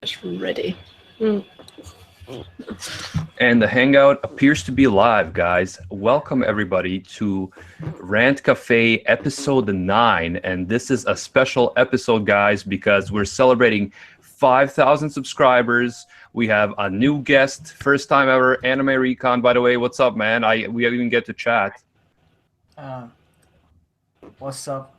Just ready. And the hangout appears to be live, guys. Welcome everybody to Rant Café episode 9. And this is a special episode, guys, because we're celebrating 5,000 subscribers. We have a new guest, first time ever, Anime Recon. By the way, what's up, man? We didn't even get to chat. What's up?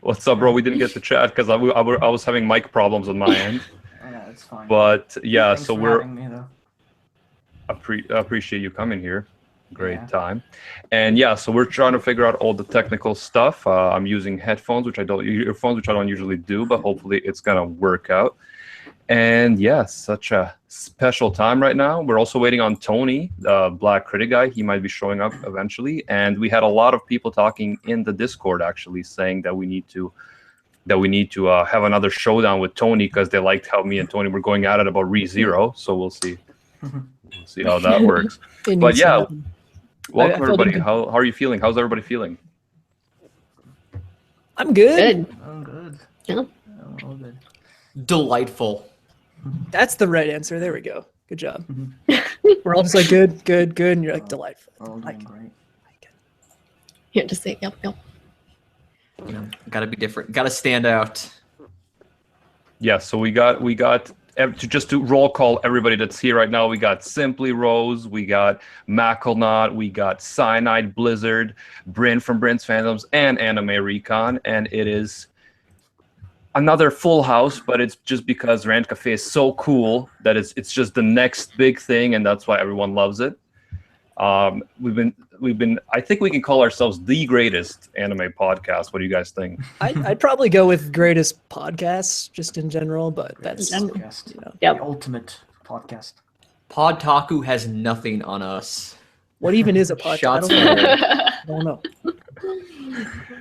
What's up, bro? We didn't get to chat because I was having mic problems on my end. Yeah, it's fine. But yeah, Thanks so for we're having me, though. appreciate you coming here. Great Yeah. time. And yeah, so we're trying to figure out all the technical stuff. I'm using headphones, earphones, which I don't usually do, but hopefully it's gonna work out. And yeah, such a special time right now. We're also waiting on Tony, the BlackCriticGuy. He might be showing up eventually. And we had a lot of people talking in the Discord actually saying that we need to have another showdown with Tony because they liked how me and Tony were going at it about ReZero. So we'll see. We'll see how that works. But yeah, welcome everybody. How are you feeling? How's everybody feeling? I'm good. I'm good. Yeah. I'm all good. Delightful. That's the right answer. There we go. Good job. We're all just like good, and you're like delightful. We're all Like doing great. You have to say yep. You know, gotta be different. Gotta stand out. Yeah, so we got to roll call everybody that's here right now. We got Simply Rose, we got Macklenot, we got CyanideBlizzard, Bryn from Bryn's Fandoms, and Anime Recon, and it is another full house, but it's just because Rant Café is so cool that it's just the next big thing, and that's why everyone loves it. We've been. I think we can call ourselves the greatest anime podcast. What do you guys think? I'd probably go with greatest podcasts just in general, but that's Podcast. you know, Yep. The ultimate podcast. Podtaku has nothing on us. what even is a podcast? Shots I don't know.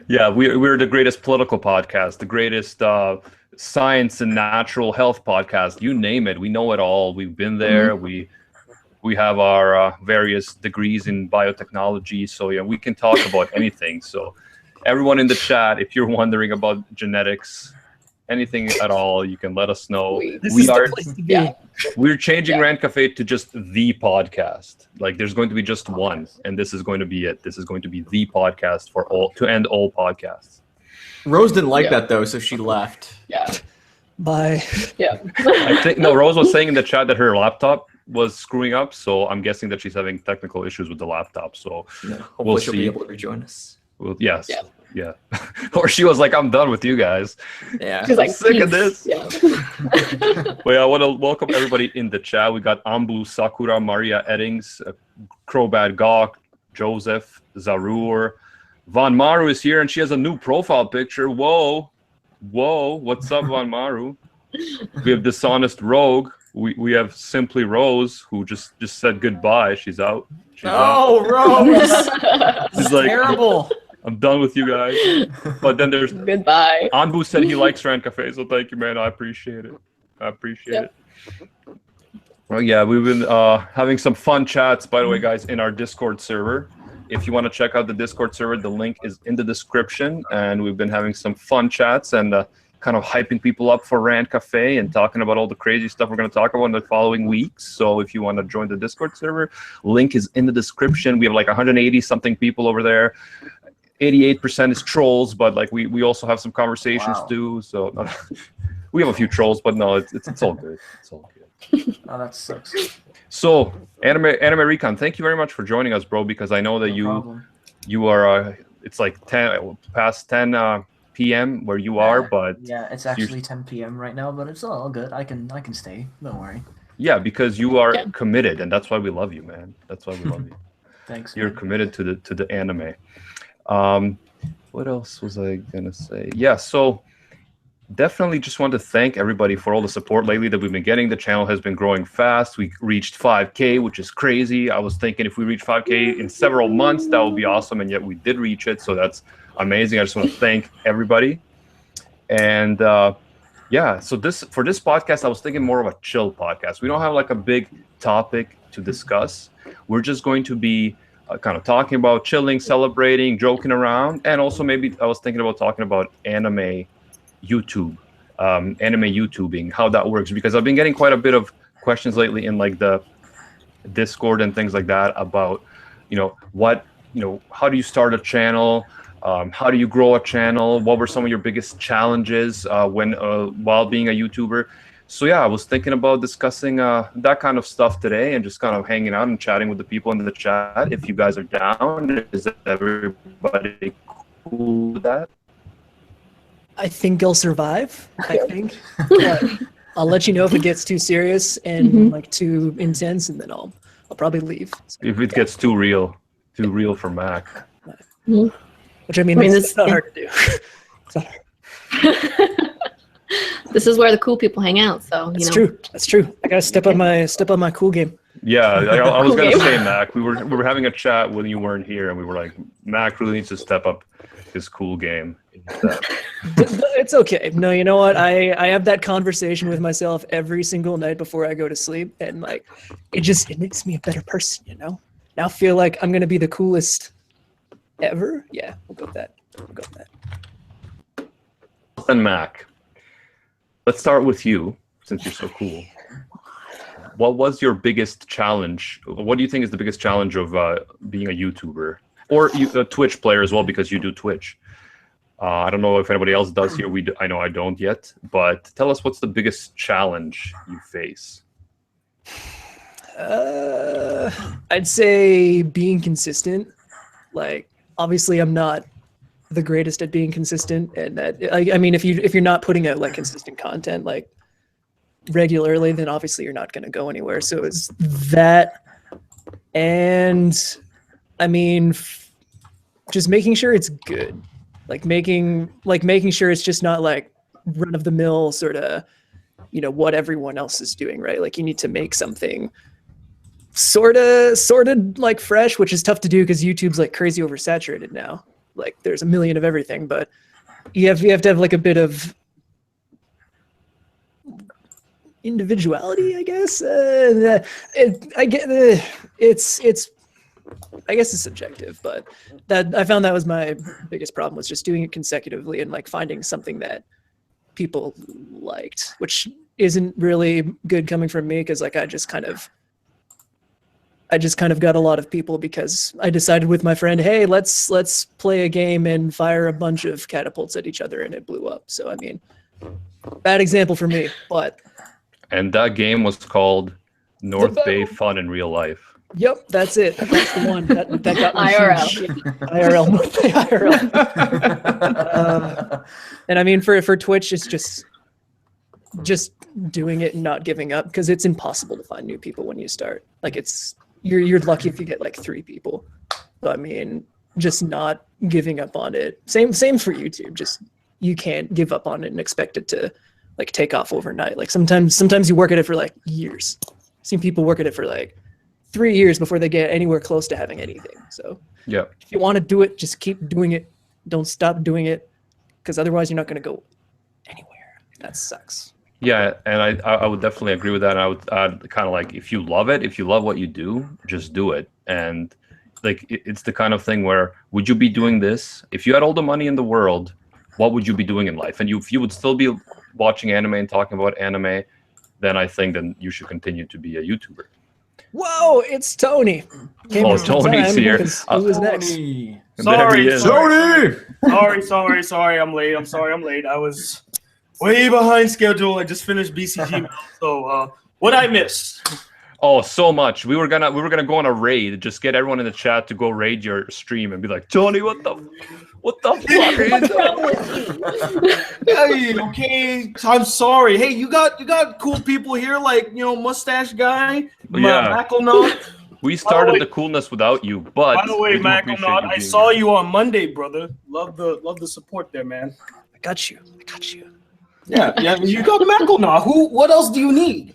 Yeah, we're the greatest political podcast, the greatest science and natural health podcast. You name it, we know it all. We've been there. We have our various degrees in biotechnology, so yeah, we can talk about anything. So everyone in the chat, if you're wondering about genetics, anything at all, you can let us know. This is the place to be. Yeah. We're changing Rant Café to just the podcast. Like there's going to be just one, and this is going to be it. This is going to be the podcast to end all podcasts. Rose didn't like Yeah. that though, so she left. Yeah. Bye. Yeah. I think Rose was saying in the chat that her laptop was screwing up, so I'm guessing that she's having technical issues with the laptop. So Hopefully we'll she'll see. be able to rejoin us. Well, yes, Yeah. Or she was like, "I'm done with you guys. Yeah. She's like, Sick of "Peace." this." Yeah. Well, I want to welcome everybody in the chat. We got Ambu, Sakura, Maria Eddings, Crowbad Gawk, Joseph, Zarur, Von Maru is here, and she has a new profile picture. Whoa, what's up, Von Maru? We have Dishonest Rogue. We have Simply Rose, who just said goodbye. She's out. She's out. Oh, Rose! She's like, Terrible. I'm done with you guys. But then there's Goodbye. Anbu said he likes Rant Café, so thank you, man. I appreciate it. it. Well, yeah, we've been having some fun chats, by the way, guys, in our Discord server. If you want to check out the Discord server, the link is in the description. And we've been having some fun chats and kind of hyping people up for Rant Café and talking about all the crazy stuff we're going to talk about in the following weeks. So if you want to join the Discord server, link is in the description. We have like 180 something people over there. 88% is trolls, but like we also have some conversations too. So we have a few trolls, but no, it's all good. It's all good. Oh, that sucks. So Anime Recon, thank you very much for joining us, bro. Because I know that No problem. you are it's like past 10 p.m. where you are, but Yeah, it's actually 10 p.m. right now, but it's all good. I can stay. Don't worry. yeah, because you are Yeah. committed, and that's why we love you, man. That's why we love you. Thanks. You're man. committed to the anime. What else was I gonna say? Yeah, so definitely just want to thank everybody for all the support lately that we've been getting. The channel has been growing fast. We reached 5K, which is crazy. I was thinking if we reach 5K in several months, that would be awesome, and yet we did reach it, so that's amazing. I just want to thank everybody. And yeah, so for this podcast, I was thinking more of a chill podcast. We don't have like a big topic to discuss. We're just going to be kind of talking about chilling, celebrating, joking around, and also maybe I was thinking about talking about anime YouTube anime YouTubing, how that works, because I've been getting quite a bit of questions lately in like the Discord and things like that about, how do you start a channel? How do you grow a channel? What were some of your biggest challenges while being a YouTuber? So yeah, I was thinking about discussing that kind of stuff today and just kind of hanging out and chatting with the people in the chat. If you guys are down, is everybody cool with that? I think I'll survive. I think. I'll let you know if it gets too serious and like too intense, and then I'll probably leave. So, If it gets too real for Mac. Which I mean it's not hard to do. It's not hard. This is where the cool people hang out. So That's true. That's true. I gotta step up my cool game. Yeah, I was gonna say, Mac. We were having a chat when you weren't here, and we were like, Mac really needs to step up his cool game. It's okay. No, you know what? I have that conversation with myself every single night before I go to sleep, and like, it makes me a better person. Now I feel like I'm gonna be the coolest ever. Yeah, we'll go with that. And Mac, let's start with you, since you're so cool. What was your biggest challenge? What do you think is the biggest challenge of being a YouTuber? Or a Twitch player as well, because you do Twitch. I don't know if anybody else does here. I know I don't yet. But tell us, what's the biggest challenge you face? I'd say being consistent. Like, obviously, I'm not the greatest at being consistent, and that I mean, if you're not putting out like consistent content like regularly, then obviously you're not going to go anywhere. So it's that, and I mean, just making sure it's good, like making sure it's just not like run of the mill sort of, what everyone else is doing, right? Like you need to make something sort of like fresh, which is tough to do because YouTube's like crazy oversaturated now. Like there's a million of everything, but you have to have like a bit of individuality, I guess. I guess it's subjective, but that I found that was my biggest problem, was just doing it consecutively and like finding something that people liked, which isn't really good coming from me because like I just kind of got a lot of people because I decided with my friend, hey, let's play a game and fire a bunch of catapults at each other, and it blew up. So I mean, bad example for me, but. And that game was called North Bay Fun in Real Life. Yep, that's it. That's the one that got me IRL. IRL, North Bay IRL. And I mean, for Twitch, it's just doing it and not giving up, because it's impossible to find new people when you start. Like you're lucky if you get like 3 people. So I mean, just not giving up on it. Same for YouTube. Just you can't give up on it and expect it to like take off overnight. Like sometimes you work at it for like years. I've seen people work at it for like 3 years before they get anywhere close to having anything. So yeah, if you want to do it, just keep doing it. Don't stop doing it, because otherwise you're not going to go anywhere. That sucks. Yeah, and I would definitely agree with that. And I would kind of like, if you love it, if you love what you do, just do it. And like it's the kind of thing where, would you be doing this if you had all the money in the world? What would you be doing in life? And if you would still be watching anime and talking about anime, then I think then you should continue to be a YouTuber. Whoa, it's Tony. Tony's here. Who was next? Sorry, I'm late. I'm sorry I'm late. I was way behind schedule. I just finished BCG. So what I missed? Oh, so much. We were gonna go on a raid. Just get everyone in the chat to go raid your stream and be like, Tony, what the fuck? Hey, okay. I'm sorry. Hey, you got cool people here, like mustache guy, Macklenot. We started the coolness without you, but by the way, Macklenot, I saw you on Monday, brother. Love the support there, man. I got you. Yeah. You got Macklenot. What else do you need?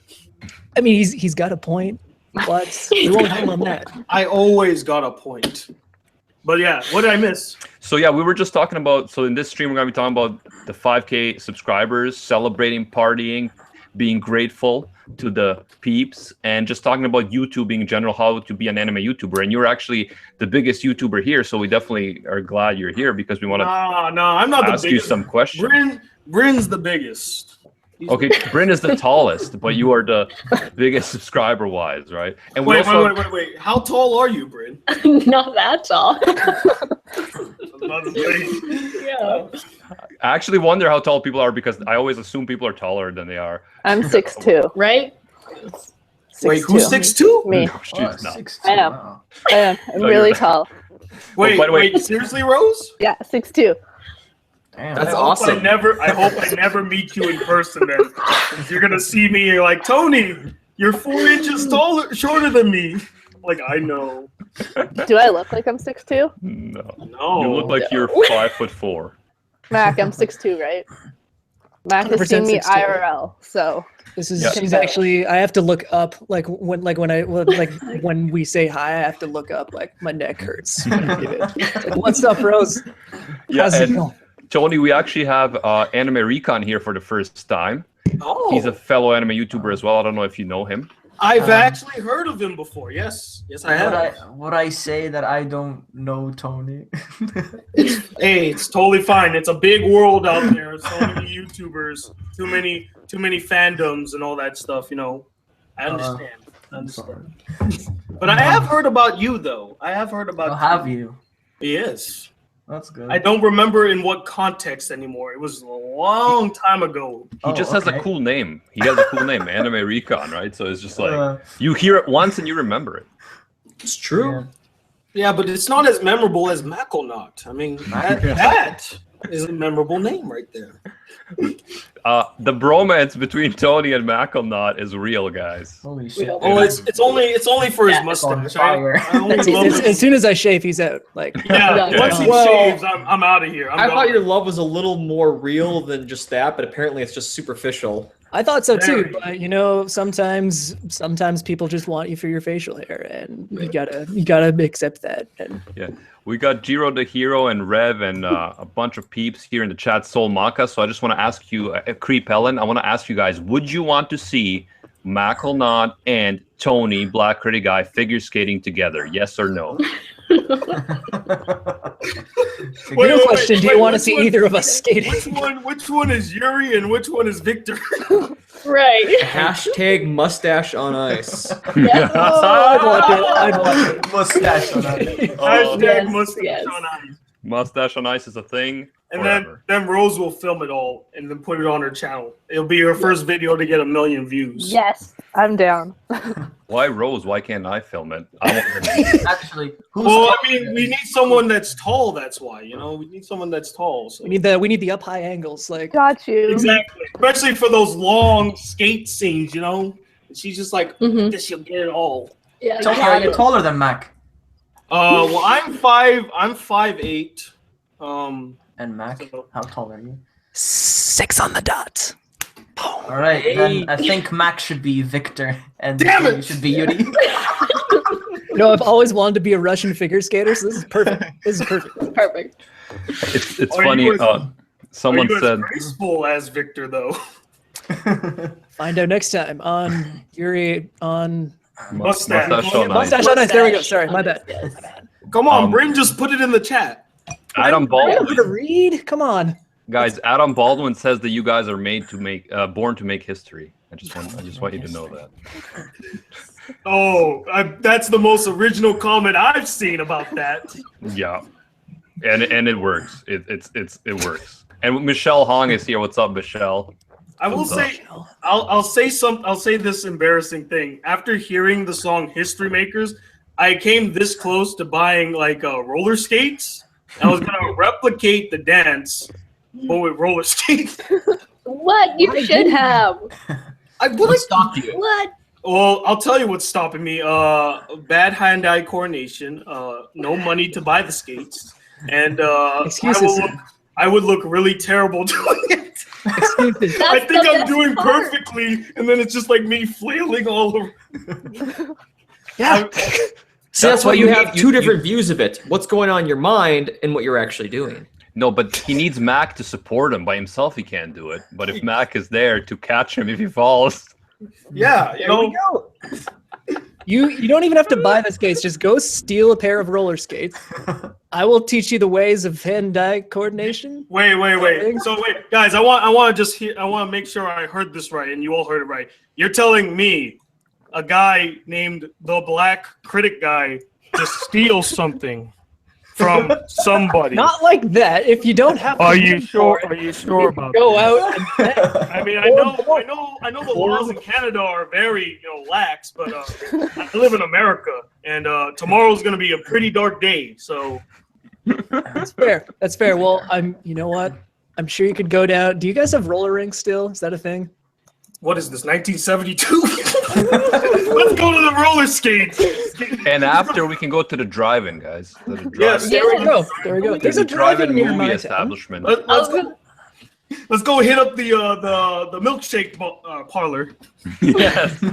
I mean, he's got a point, but we won't hang on that. I always got a point. But yeah, what did I miss? So yeah, we were just talking about, so in this stream, we're going to be talking about the 5K subscribers, celebrating, partying, being grateful to the peeps, and just talking about YouTubing in general, how to be an anime YouTuber. And you're actually the biggest YouTuber here, so we definitely are glad you're here because we want to I'm not ask you some questions. Bryn's the biggest. Okay, Bryn is the tallest, but you are the biggest subscriber-wise, right? And we Wait, also, wait. How tall are you, Bryn? Not that tall. Yeah. I actually wonder how tall people are because I always assume people are taller than they are. I'm 6'2". Right? Wait, who's 6'2"? Me. No, she's not. 6'2", I am. wow. I am. I'm No, really you're- tall. Wait, by the way- wait, seriously, Rose? Yeah, 6'2". Damn. That's I hope awesome. I hope I never meet you in person then. 'Cause you're gonna see me and you're like, Tony, you're 4 inches shorter than me. Like, I know. Do I look like I'm 6'2"? No. No. You look like you're 5'4". Mac, I'm 6'2", right? Mac has 100% seen me 6'2". IRL, so This is Yeah. she's actually. I have to look up when we say hi. I have to look up like my neck hurts. When I give it. It's like, what's up, Rose? Yeah, How's it and going? Tony, we actually have Anime Recon here for the first time. Oh, He's a fellow anime YouTuber as well. I don't know if you know him. I've actually heard of him before. Yes, I have. Would I say that I don't know Tony? Hey, it's totally fine. It's a big world out there. So many YouTubers, too many fandoms and all that stuff. You know, I understand. But I have heard about you though. I have heard about. Oh, have you? Yes. That's good. I don't remember in what context anymore. It was a long time ago. He just has a okay. cool name. He has a cool name, Anime Recon, right? So it's just like Uh, you hear it once and you remember it. It's true. Yeah, but it's not as memorable as Macklenot. I mean, that is a memorable name right there. The bromance between Tony and Macklenot is real, guys. Holy shit. Oh, it's only for his mustache. I only love As soon as I shave, he's out. Like Yeah, Yeah. once he Well, shaves, I'm out of here. I thought your love was a little more real than just that, but apparently it's just superficial. I thought so too, Very. but you know, sometimes people just want you for your facial hair, and you gotta accept that. And Yeah, we got Jiro the Hero and Rev and a bunch of peeps here in the chat, Soul Maka. So I just want to ask you, Creep Ellen, I want to ask you guys, would you want to see Macklenot and Tony, BlackCriticGuy, figure skating together? Yes or no? real question: do you want to see either of us skating? Which one is Yuri and which one is Victor? Right. Hashtag mustache on ice. I'd watch it. I'd watch it. Mustache on that. Hashtag Yes, mustache yes. on ice. Mustache on Ice is a thing. And Forever. then Rose will film it all and then put it on her channel. It'll be her first video to get 1 million views. yes, I'm down. Why Rose? Why can't I film it? I want Actually, who's Well, I mean, we need someone that's tall. That's why, we need someone that's tall. So. We need the up high angles. Like Got you. Exactly, especially for those long skate scenes. She's just like, Mhm. this, you'll get it all. Yeah. Tony, are you taller than Mac? Well, I'm 5'8". And Mac, So- how tall are you? 6 on the dot. All right, then I think Mac should be Victor, and Damn you it! should be Yuri. You know, I've always wanted to be a Russian figure skater, so this is perfect. This is perfect. Perfect. it's Are funny. you as- Someone Are you said, as graceful as Victor though? Find out next time on Yuri on Mustache. Mustache on Ice. Mustache on Ice. There we go. Sorry, my bad. Yes. Come on, Um, Bryn, just put it in the chat. Adam I Baldwin. don't know how to read. Come on. Guys, Adam Baldwin says that you guys are born to make history. I just want you to know that. Oh, that's the most original comment I've seen about that. Yeah, and it works. It works. And Michelle Hong is here. What's up, Michelle? I will say, I'll say this embarrassing thing. After hearing the song "History Makers," I came this close to buying like roller skates. I was gonna replicate the dance, but with roller skates. What? You should have. What stopped you? What? Well, I'll tell you what's stopping me. Bad hand-eye coordination. No money to buy the skates, and Excuses. I would look really terrible doing it. Excuses. I That's think the I'm best doing part. perfectly, and then it's just like me flailing all over. Yeah. See, that's why you have you- two different views of it. What's going on in your mind and what you're actually doing. No, but he needs Mac to support him. By himself, he can't do it. But if Mac is there to catch him if he falls, Yeah, There we go. You don't even have to buy the skates. Just go steal a pair of roller skates. I will teach you the ways of hand-eye coordination. Wait. So wait, guys, I want to make sure I heard this right, and you all heard it right. You're telling me a guy named the BlackCriticGuy to steal something from somebody? Not like that. If you don't have. Are to you pay sure? for it, Are you sure about go that? out and bet. I mean, I know the laws in Canada are very, lax, but I live in America, and tomorrow's gonna be a pretty dark day. So That's fair. That's fair. Well, you know what? I'm sure you could go down. Do you guys have roller rinks still? Is that a thing? what is this? 1972? Let's go to the roller skates. And after we can go to the drive-in, guys. To the Yes, drive-in. there we go. There we go. There's The a drive-in near movie my town. establishment. Let's go hit up the milkshake parlor. Yes.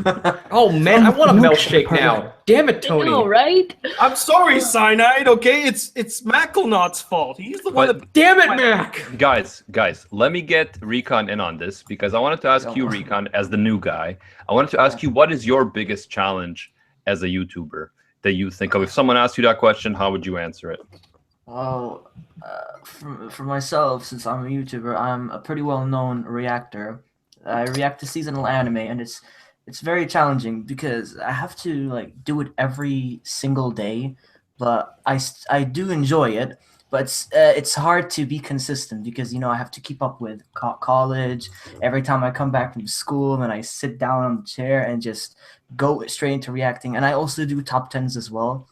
Oh man, I want a milkshake now. Damn it, I Tony. know, right? I'm sorry, Cyanide. Okay, it's Macklenot's fault. He's the one But- that. Damn it, Mac. Guys, let me get Recon in on this because I wanted to ask you, Recon, as the new guy. I wanted to ask you, what is your biggest challenge as a YouTuber that you think of? If someone asked you that question, how would you answer it? Well, for myself, since I'm a YouTuber, I'm a pretty well-known reactor. I react to seasonal anime, and it's very challenging because I have to do it every single day. But I do enjoy it. But it's hard to be consistent because I have to keep up with college. Every time I come back from school, then I sit down on the chair and just go straight into reacting. And I also do top 10s as well.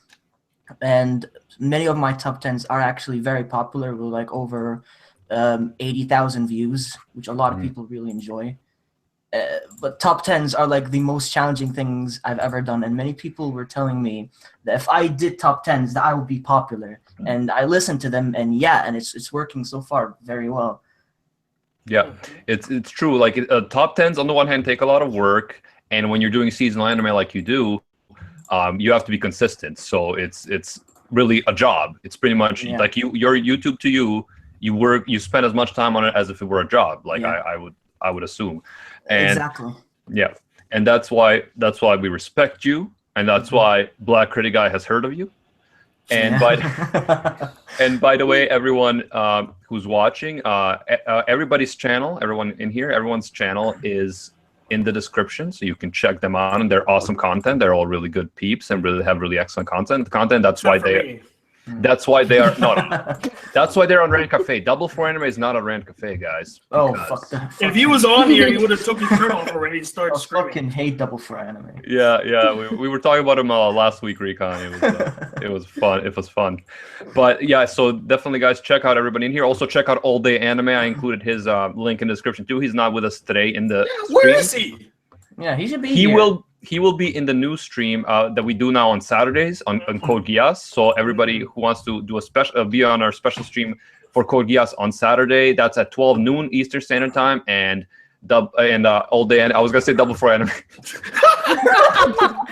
And many of my top 10s are actually very popular with over 80,000 views, which a lot of people really enjoy. But top 10s are the most challenging things I've ever done. And many people were telling me that if I did top 10s, that I would be popular. And I listened to them, and it's working so far very well. Yeah, it's true. Top 10s on the one hand take a lot of work, and when you're doing seasonal anime like you do, you have to be consistent. So it's really a job. It's pretty much like your YouTube to you spend as much time on it as if it were a job. I would assume. And Exactly. yeah, and that's why we respect you, and that's why BlackCriticGuy has heard of you. And by the way, everyone who's watching, everybody's channel, everyone's channel is in the description, so you can check them out, and they're awesome content. They're all really good peeps and have really excellent content. That's why That's why they are That's why they're on Rant Café. Double 4 Anime is not on Rant Café, guys. Oh, fuck that. If he was on here, he would have took his shirt off already and started I screaming. fucking hate Double 4 Anime. Yeah. We were talking about him last week, Recon. It was fun. It was fun. But yeah, so definitely, guys, check out everybody in here. Also, check out All Day Anime. I included his link in the description too. He's not with us today in the stream. Where is he? Yeah, he should be He here. will be in the new stream that we do now on Saturdays on Code Geass. So everybody who wants to do a special be on our special stream for Code Geass on Saturday, that's at 12 noon Eastern Standard Time, and All Day. And I was gonna say Double 4 Anime.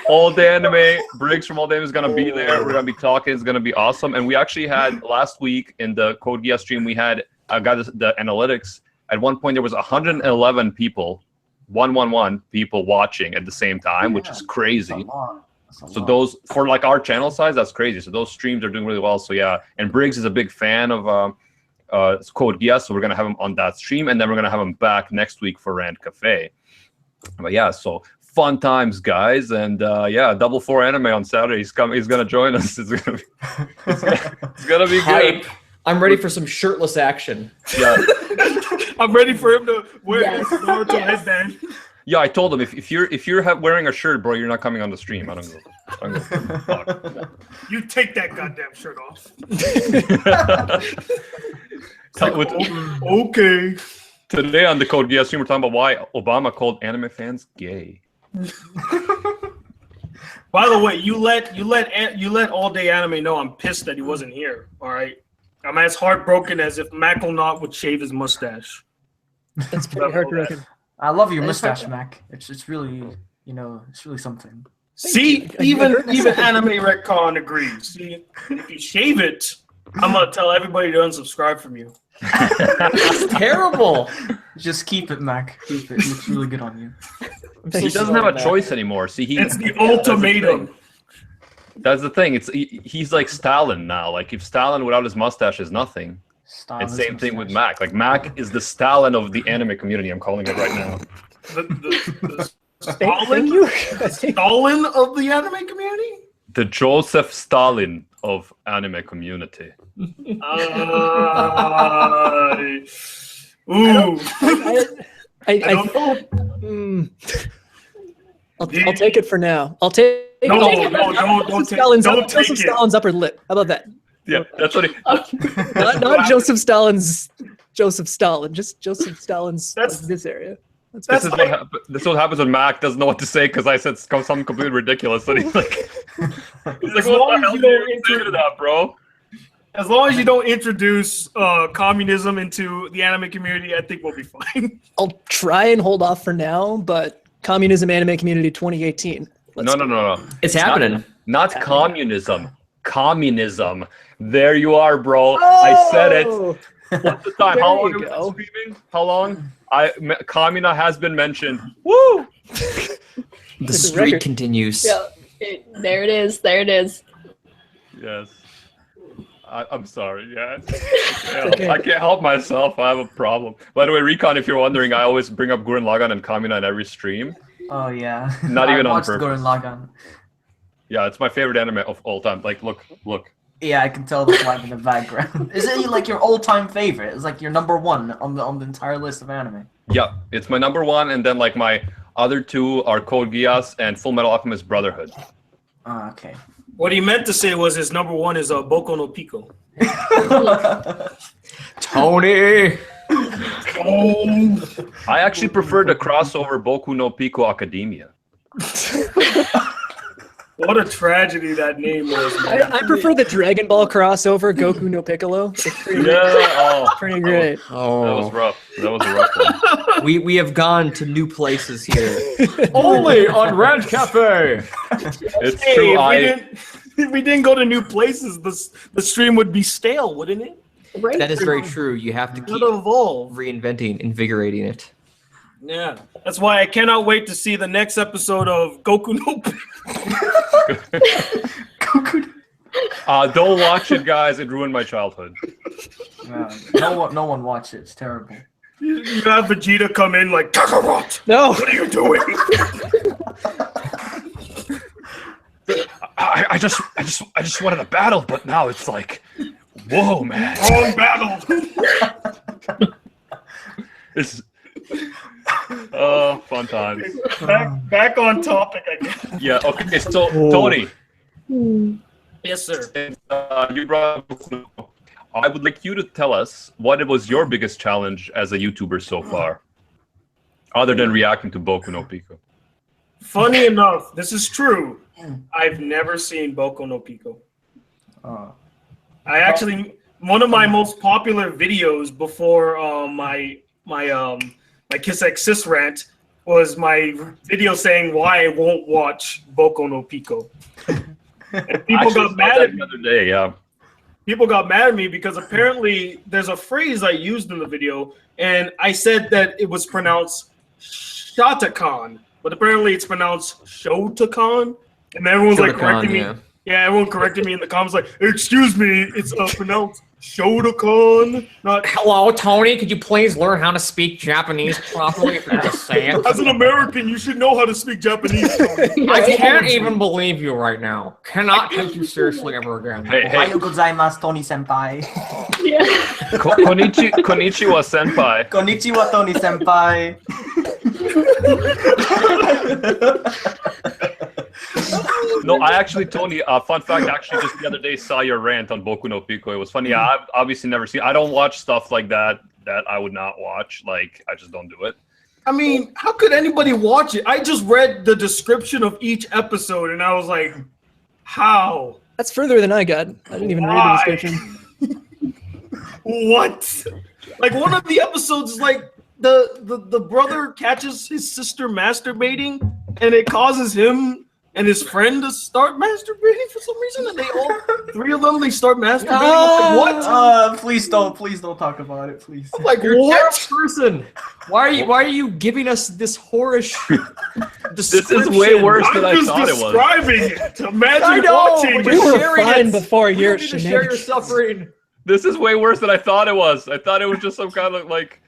All Day Anime. Briggs from All Day is gonna be there. We're gonna be talking. It's gonna be awesome. And we actually had last week in the Code Geass stream, we had the analytics. At one point, there was 111 people. 111 people watching at the same time, which is crazy. So those, for our channel size, that's crazy. So those streams are doing really well. So yeah, and Briggs is a big fan of Code Geass, so we're gonna have him on that stream, and then we're gonna have him back next week for Rant Cafe. But yeah, so fun times, guys, and Double 4 Anime on Saturday. He's gonna join us. It's gonna be good. I'm ready for some shirtless action. Yeah. I'm ready for him to wear his Naruto headband. Yeah, I told him if you're wearing a shirt, bro, you're not coming on the stream. I don't go. Fuck. You take that goddamn shirt off. Okay. Today on the Code Geass stream, we're talking about why Obama called anime fans gay. By the way, you let All Day Anime know I'm pissed that he wasn't here. All right, I'm as heartbroken as if Macklenot would shave his mustache. That's pretty heartbroken. I love your mustache, Mac. It's really it's really something. See, even Anime Retcon agrees. See, if you shave it, I'm gonna tell everybody to unsubscribe from you. That's terrible. Just keep it, Mac. Keep it. It looks really good on you. He doesn't have a choice anymore. See, It's the ultimatum. That's the thing. He's like Stalin now. Like if Stalin without his mustache is nothing. And same thing with Mac. Like Mac is the Stalin of the anime community. I'm calling it right now. The Stalin of the anime community? The Joseph Stalin of anime community. Ooh. I don't know. I'll take it for now. I'll take. Don't take it. Stalin's upper lip. How about that? Yeah, that's what he. Not Joseph Stalin's. Joseph Stalin. Just Joseph Stalin's. This area. This is what happens when Mac doesn't know what to say because I said something completely ridiculous, and he's like, "What the hell are you saying to that, bro?" As long as you don't introduce communism into the anime community, I think we'll be fine. I'll try and hold off for now, but communism anime community 2018. No. It's happening. Not communism. Communism. There you are, bro. I said it. What's the time? How long have we been screaming? How long? Kamina has been mentioned. Woo! The streak continues. Yeah, there it is. There it is. Yes. I'm sorry. Yeah. I can't help myself. I have a problem. By the way, Recon, if you're wondering, I always bring up Gurren Lagann and Kamina in every stream. Oh yeah. Not even on purpose. Gurren Lagann. Yeah, it's my favorite anime of all time. Like, look. Yeah, I can tell the vibe in the background. Is it like your all-time favorite? It's like your number one on the entire list of anime. Yeah, it's my number one, and then like my other two are Code Geass and Full Metal Alchemist Brotherhood. Oh, okay. What he meant to say was his number one is Boku no Pico. Tony! I actually prefer the crossover Boku no Pico Academia. What a tragedy that name was, man. I prefer the Dragon Ball crossover Goku no Piccolo. It's pretty, pretty great. That was rough. That was a rough one. We have gone to new places here. Only on Rant Café. It's true. If we didn't go to new places, the stream would be stale, wouldn't it? Right. That is very true. You have to keep evolve. reinventing, invigorating it. Yeah, that's why I cannot wait to see the next episode of Goku no Pico. Don't watch it, guys. It ruined my childhood. No one watch it. It's terrible. You have Vegeta come in like, Kakarot! No! What are you doing? I just wanted a battle, but now it's like, whoa, man. Wrong battle. It's fun times. Back on topic, I guess. Yeah. Okay. So Tony. Yes, sir. You brought up, I would like you to tell us what was your biggest challenge as a YouTuber so far, other than reacting to Boku no Pico. Funny enough, this is true. I've never seen Boku no Pico. I actually, one of my most popular videos before my Kiss X Sis rant was my video saying why I won't watch Boku no Pico. And people got mad at me the other day. Yeah. People got mad at me because apparently there's a phrase I used in the video, and I said that it was pronounced Shatakan, but apparently it's pronounced Shotakan, and everyone's like correcting me. Yeah, everyone corrected me in the comments like, excuse me, it's pronounced Shotakan, not... Hello, Tony, could you please learn how to speak Japanese properly if you just say it? As an American, you should know how to speak Japanese. I can't even believe you right now. Cannot take you seriously ever again. Hey. Ohayo gozaimasu, Tony senpai. Yeah. Konnichiwa, senpai. Konnichiwa, Tony senpai. No, I actually, Tony, fun fact, actually just the other day saw your rant on Boku no Pico. It was funny. I've obviously never seen, I don't watch stuff like that I would not watch. Like, I just don't do it. I mean, how could anybody watch it? I just read the description of each episode and I was like, how? That's further than I got. I didn't even read the description. What? Like, one of the episodes is like, the brother catches his sister masturbating and it causes him and his friend to start masturbating for some reason, and they all three of them they start masturbating. I'm like, what? Please don't talk about it, please. I'm like, You're a what? terrible person. Why are you giving us this whorish This is way worse than I I'm thought just it was. describing it. Imagine I know, watching. but We you're were sharing fine it. before You your don't need to share your shenanigans. suffering. This is way worse than I thought it was. I thought it was just some kind of like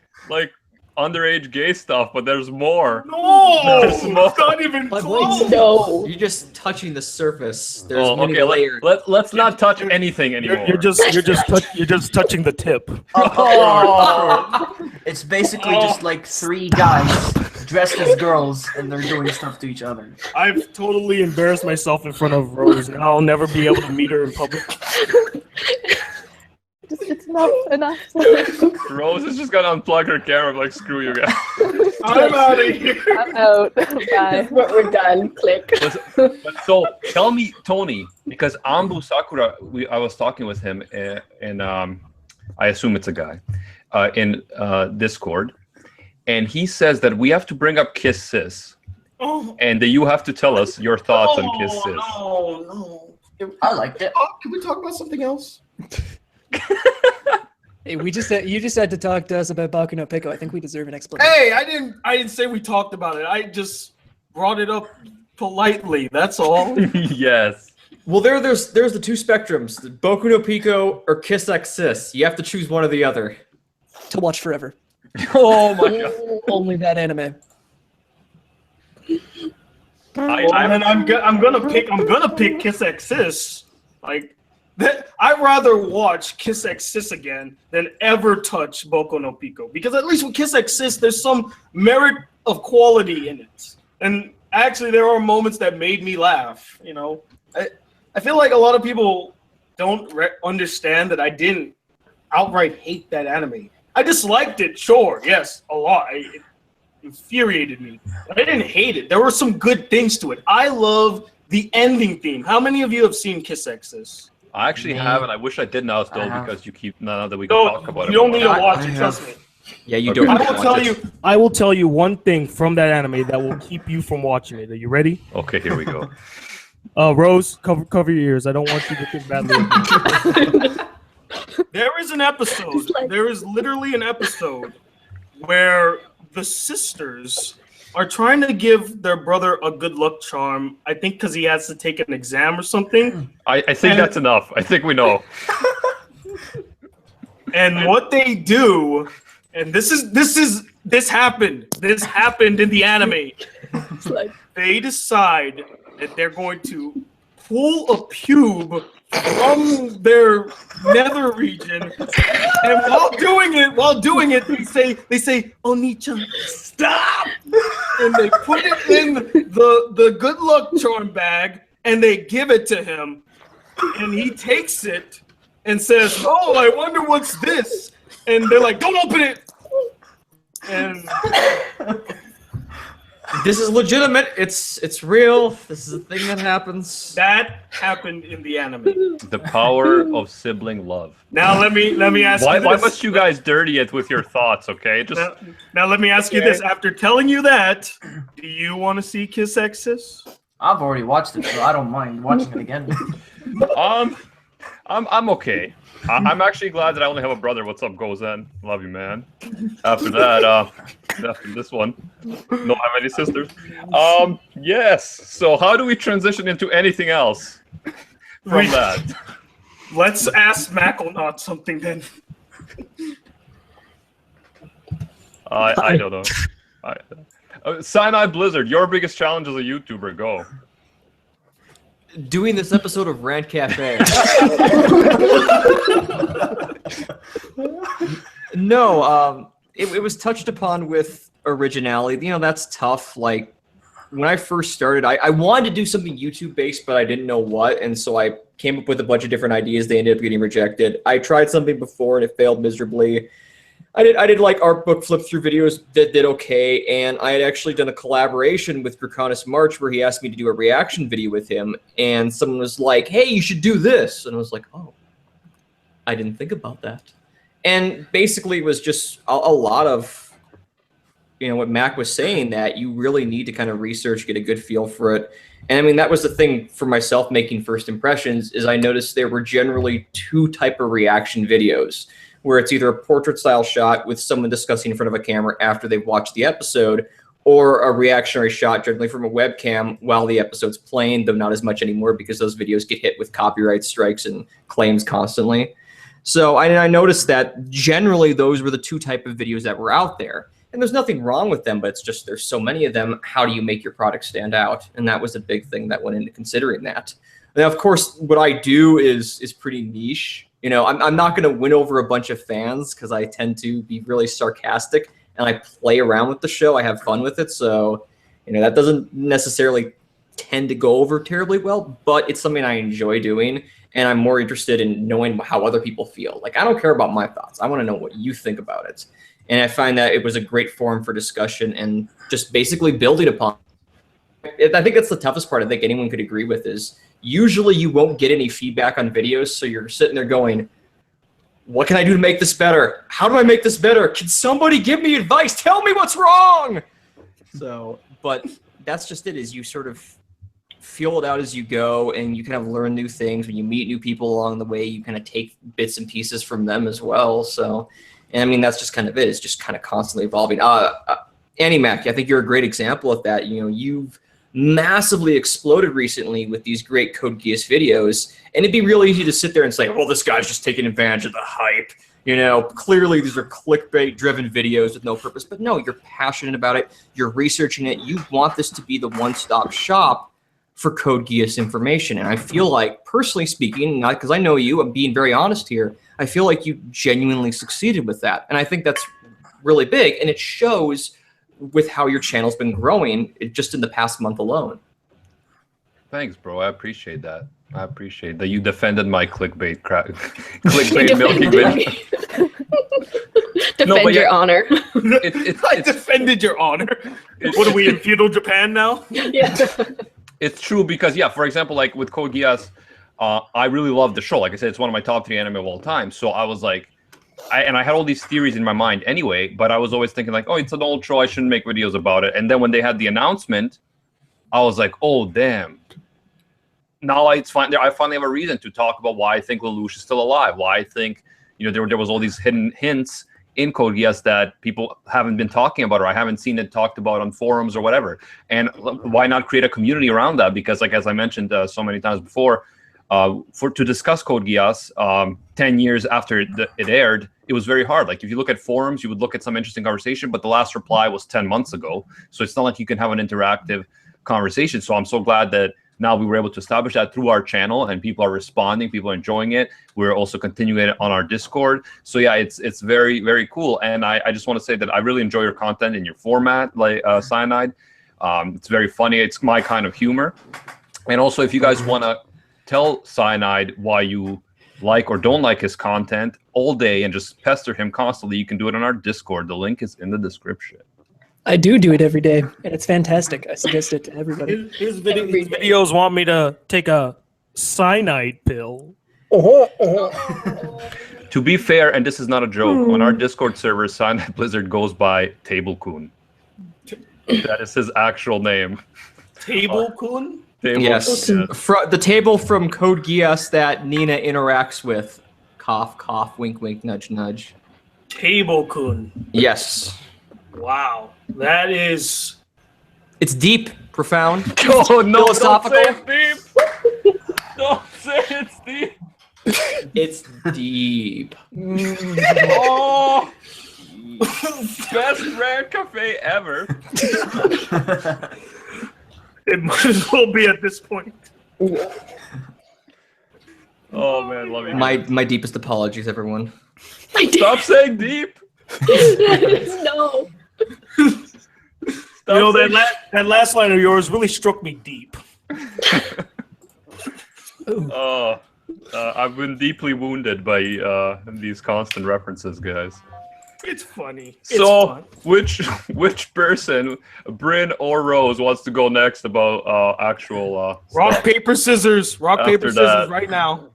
underage gay stuff, but there's more. No, There's more. it's not even But close. No. You're just touching the surface. There's Oh, many okay, layers. let's not touch anything anymore. You're just touching the tip. It's basically just like three guys dressed as girls, and they're doing stuff to each other. I've totally embarrassed myself in front of Rose, and I'll never be able to meet her in public. It's enough. Rose is just gonna unplug her camera. Like, screw you guys. I'm out of here. I'm out. Bye. We're done. Click. But so tell me, Tony, because Ambu Sakura, I was talking with him, and I assume it's a guy, in Discord, and he says that we have to bring up Kiss Sis, Oh, and that you have to tell us your thoughts on Kiss Sis. no. I liked it. Can we talk about something else? Hey, you just had to talk to us about Baku no Pico. I think we deserve an explanation. Hey, I didn't say we talked about it. I just brought it up politely. That's all. Yes. Well, there's the two spectrums: the Boku no Pico or Kiss X Sis. You have to choose one or the other. To watch forever. Oh my god. Only that anime. I'm gonna pick Kiss X Sis. Like that, I'd rather watch Kiss X Sis again than ever touch Boku no Pico, because at least with Kiss X Sis, there's some merit of quality in it, and actually there are moments that made me laugh. You know, I feel like a lot of people don't understand that I didn't outright hate that anime. I disliked it, sure, yes, a lot. It infuriated me. But I didn't hate it. There were some good things to it. I love the ending theme. How many of you have seen Kiss X Sis? I actually haven't. I wish I did now still, because you keep now that we can No, talk about it. you don't need to more. watch it. Trust me. Yeah, you Okay. don't. I will tell you one thing from that anime that will keep you from watching it. Are you ready? Okay, here we go. Rose, cover your ears. I don't want you to think badly of me. There is an episode. There is literally an episode where the sisters are trying to give their brother a good luck charm. I think because he has to take an exam or something. I think that's enough. I think we know. And what they do, and this happened. This happened in the anime. They decide that they're going to pull a pube from their nether region, and while doing it, they say, "Oni-chan, stop!" And they put it in the good luck charm bag, and they give it to him, and he takes it and says, "Oh, I wonder what's this." And they're like, "Don't open it." And This is legitimate. It's real. This is a thing that happens. that happened in the anime. The power of sibling love. Now let me ask Why you this. must you guys dirty it with your thoughts? Okay, just Now let me ask you this. After telling you that, do you want to see Kiss X Sis? I've already watched it, so I don't mind watching it again. I'm okay. I'm actually glad that I only have a brother. What's up, Gozen? Love you, man. After that, after this one, don't have any sisters. Yes. So how do we transition into anything else from that? Let's ask Macklenot something then. I don't know. CyanideBlizzard, your biggest challenge as a YouTuber. Go. Doing this episode of Rant Café. No, it was touched upon with originality. You know, that's tough. Like, when I first started, I wanted to do something YouTube-based, but I didn't know what, and so I came up with a bunch of different ideas. They ended up getting rejected. I tried something before, and it failed miserably. I did like art book flip through videos that did okay, and I had actually done a collaboration with Draconis March where he asked me to do a reaction video with him, and someone was like, "Hey, you should do this," and I was like, "Oh, I didn't think about that." And basically, it was just a lot of what Mac was saying, that you really need to kind of research, get a good feel for it. And I mean, that was the thing for myself making first impressions, is I noticed there were generally two type of reaction videos, where it's either a portrait style shot with someone discussing in front of a camera after they've watched the episode, or a reactionary shot generally from a webcam while the episode's playing, though not as much anymore because those videos get hit with copyright strikes and claims constantly. So I noticed that generally those were the two type of videos that were out there. And there's nothing wrong with them, but it's just there's so many of them. How do you make your product stand out? And that was a big thing that went into considering that. Now, of course, what I do is pretty niche. I'm not going to win over a bunch of fans because I tend to be really sarcastic and I play around with the show. I have fun with it. So, that doesn't necessarily tend to go over terribly well, but it's something I enjoy doing. And I'm more interested in knowing how other people feel. Like, I don't care about my thoughts. I want to know what you think about it. And I find that it was a great forum for discussion and just basically building upon. I think that's the toughest part I think anyone could agree with, is usually you won't get any feedback on videos. So you're sitting there going, what can I do to make this better? How do I make this better? Can somebody give me advice? Tell me what's wrong. So, but that's just it, is you sort of feel it out as you go, and you kind of learn new things. When you meet new people along the way, you kind of take bits and pieces from them as well. So, and I mean, that's just kind of it. It's just kind of constantly evolving. Annie Mac, I think you're a great example of that. You've massively exploded recently with these great Code Geass videos, and it'd be really easy to sit there and say, well, this guy's just taking advantage of the hype. Clearly these are clickbait driven videos with no purpose, but no, you're passionate about it. You're researching it. You want this to be the one-stop shop for Code Geass information. And I feel like, personally speaking, not because I know you, I'm being very honest here, I feel like you genuinely succeeded with that. And I think that's really big, and it shows with how your channel's been growing just in the past month alone. Thanks, bro. I appreciate that. I appreciate that you defended my clickbait clickbait milking video. Defend your honor. I defended your honor. What are we, in feudal Japan now? Yeah. It's true because, yeah, for example, like with Code Geass, I really love the show. Like I said, it's one of my top 3 anime of all time. So I was like, I had all these theories in my mind anyway, but I was always thinking like, oh, it's an old show, I shouldn't make videos about it. And then when they had the announcement, I was like, oh, damn. Now it's fine. I finally have a reason to talk about why I think Lelouch is still alive, why I think, there was all these hidden hints in Code Geass that people haven't been talking about, or I haven't seen it talked about on forums or whatever. And why not create a community around that? Because, like, as I mentioned so many times before, to discuss Code Geass 10 years after it aired, it was very hard. Like, if you look at forums, you would look at some interesting conversation, but the last reply was 10 months ago. So it's not like you can have an interactive conversation. So I'm so glad that now we were able to establish that through our channel, and people are responding, people are enjoying it. We're also continuing it on our Discord. So yeah, it's very, very cool. And I just want to say that I really enjoy your content and your format, like Cyanide. It's very funny. It's my kind of humor. And also, if you guys want to tell Cyanide why you like or don't like his content all day and just pester him constantly, you can do it on our Discord. The link is in the description. I do it every day, and it's fantastic. I suggest it to everybody. His videos want me to take a cyanide pill. To be fair, and this is not a joke, on our Discord server, CyanideBlizzard goes by Table Kun. That is his actual name. Table Kun? Yes. The table from Code Geass that Nina interacts with. Cough, cough, wink, wink, nudge, nudge. Table Kun. Yes. Wow. That is... It's deep, profound, Oh, no, philosophical. Don't say it's deep. Don't say it's deep. It's deep. Oh, best Rant Café ever. It might as well be at this point. Oh man, love you. My deepest apologies, everyone. Stop saying deep. No. That last line of yours really struck me deep. I've been deeply wounded by these constant references, guys. It's funny. So, which person, Bryn or Rose, wants to go next about actual rock, stuff? paper, scissors. Rock, After paper, scissors that. right now.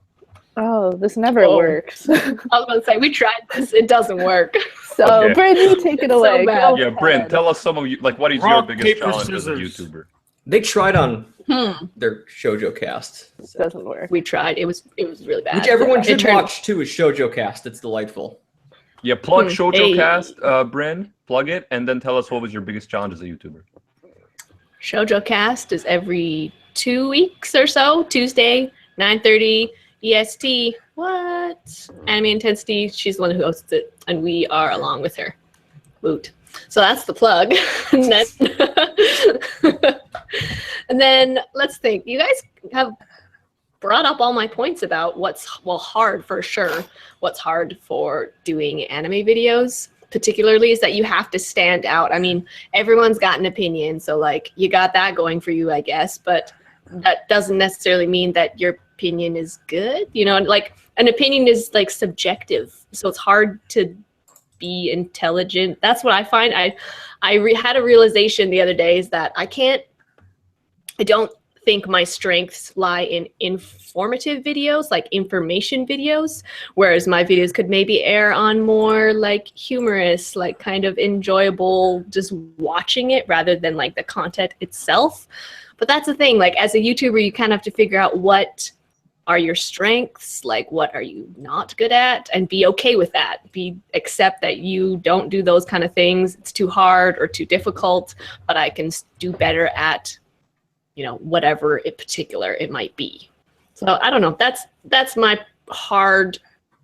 Oh, this never Oh. works. I was about to say we tried this. It doesn't work. So, Okay. Bryn, you take it It's so away. bad. Go Yeah, Bryn, ahead. tell us some of you like what is your Rock, biggest paper, challenge as a scissors. YouTuber? They tried on Hmm. their shoujo cast. Doesn't work. We tried. It was really bad. Which everyone It should turned- watch too is Shoujo Cast. It's delightful. Yeah, plug Shoujo Hey. Cast, Bryn, plug it, and then tell us what was your biggest challenge as a YouTuber. Shoujo Cast is every 2 weeks or so. Tuesday, 9:30 EST. What? Anime Intensity. She's the one who hosts it, and we are along with her. Woot. So that's the plug. And then let's think. You guys have brought up all my points about what's hard for sure. What's hard for doing anime videos, particularly, is that you have to stand out. I mean, everyone's got an opinion, so like you got that going for you, I guess. But that doesn't necessarily mean that your opinion is good. You know, like an opinion is like subjective, so it's hard to be intelligent. That's what I find. I had a realization the other day is that I don't think my strengths lie in informative videos, like information videos, whereas my videos could maybe air on more like humorous, like kind of enjoyable, just watching it rather than like the content itself. But that's the thing, like as a YouTuber, you kind of have to figure out what are your strengths, like what are you not good at, and be okay with that. Accept that you don't do those kind of things. It's too hard or too difficult, but I can do better at, you know, whatever in particular it might be. So I don't know. That's my hard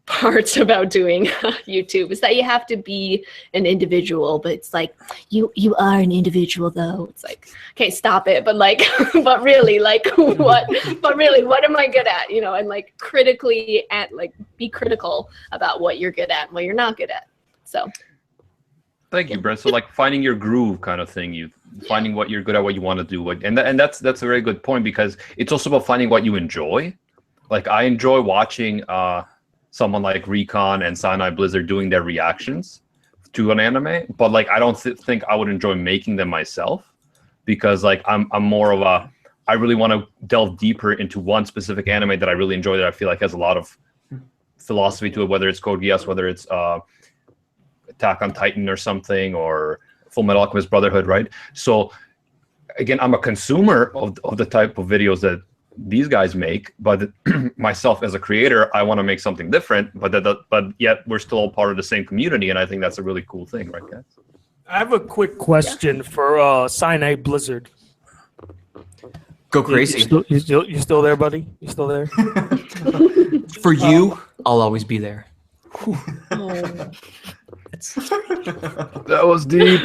parts about doing YouTube, is that you have to be an individual, but it's like you are an individual though. It's like, okay, stop it. But like, but really, like what am I good at? You know, and like critically be critical about what you're good at and what you're not good at. So Thank you, Brent. So like finding your groove kind of thing, finding what you're good at, what you want to do, and that's a very good point, because it's also about finding what you enjoy. Like I enjoy watching someone like Recon and CyanideBlizzard doing their reactions to an anime, but like I don't think I would enjoy making them myself, because like I'm more of I really want to delve deeper into one specific anime that I really enjoy, that I feel like has a lot of philosophy to it, whether it's Code Geass, whether it's Attack on Titan or something, or Full Metal Alchemist Brotherhood, right? So again, I'm a consumer of the type of videos that these guys make, but myself as a creator, I want to make something different, but yet we're still all part of the same community, and I think that's a really cool thing, right, guys? I have a quick question for CyanideBlizzard. Go crazy. You still there, buddy? You still there? For you, I'll always be there. That was deep.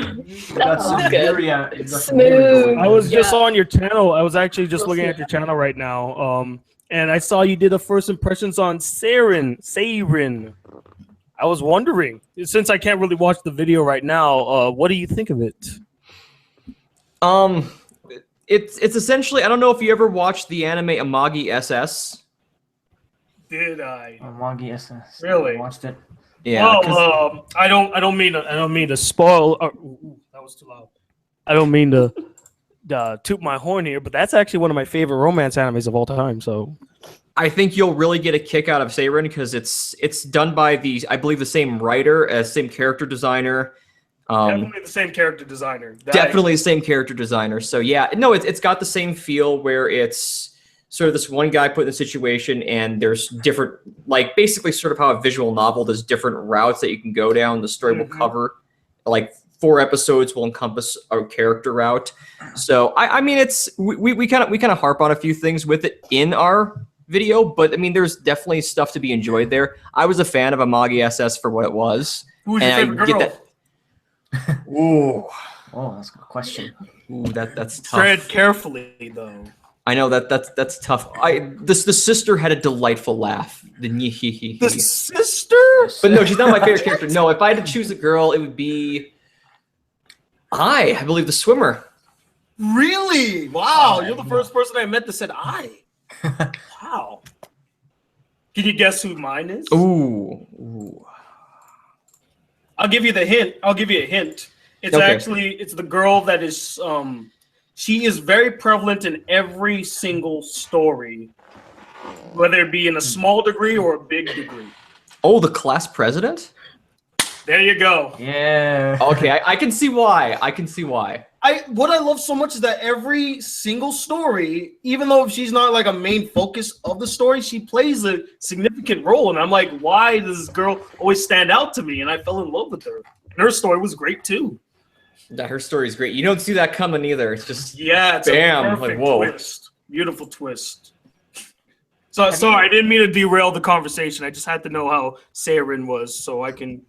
That's was good. Smooth. I was just on your channel. I was actually just looking at your channel right now. And I saw you did the first impressions on Seirin. I was wondering, since I can't really watch the video right now, what do you think of it? It's essentially, I don't know if you ever watched the anime Amagi SS. Did I? Amagi SS. Really? I watched it. Yeah. Well, I don't mean to spoil. That was too loud. I don't mean to toot my horn here, but that's actually one of my favorite romance animes of all time. So I think you'll really get a kick out of Seirin, because it's done by I believe the same writer, same character designer. definitely the same character designer. Definitely the same character designer. So yeah, no, it's got the same feel, where it's sort of this one guy put in a situation, and there's different, like basically sort of how a visual novel, there's different routes that you can go down. The story will cover, like 4 episodes will encompass a character route. So I mean, we kind of harp on a few things with it in our video, but I mean, there's definitely stuff to be enjoyed there. I was a fan of Amagi SS for what it was. Who's your favorite girl? Ooh, Oh, that's a good question. ooh, that's tough. Tread carefully, though. I know that's tough. The sister had a delightful laugh. The sister? But no, she's not my favorite character. No, if I had to choose a girl, it would be I believe the swimmer. Really? Wow, you're the first person I met that said I. Wow. Can you guess who mine is? Ooh. I'll give you the hint. I'll give you a hint. It's Okay. it's the girl that is she is very prevalent in every single story whether it be in a small degree or a big degree. Oh, the class president? There you go. Yeah. Okay, I can see why. I can see why. What I love so much is that every single story, even though she's not like a main focus of the story, she plays a significant role. And I'm like, why does this girl always stand out to me? And I fell in love with her. And her story was great too. Yeah, her story's great. You don't see that coming either. It's just It's bam, a like perfect whoa. twist. Beautiful twist. So sorry, I didn't mean to derail the conversation. I just had to know how Seirin was, so I can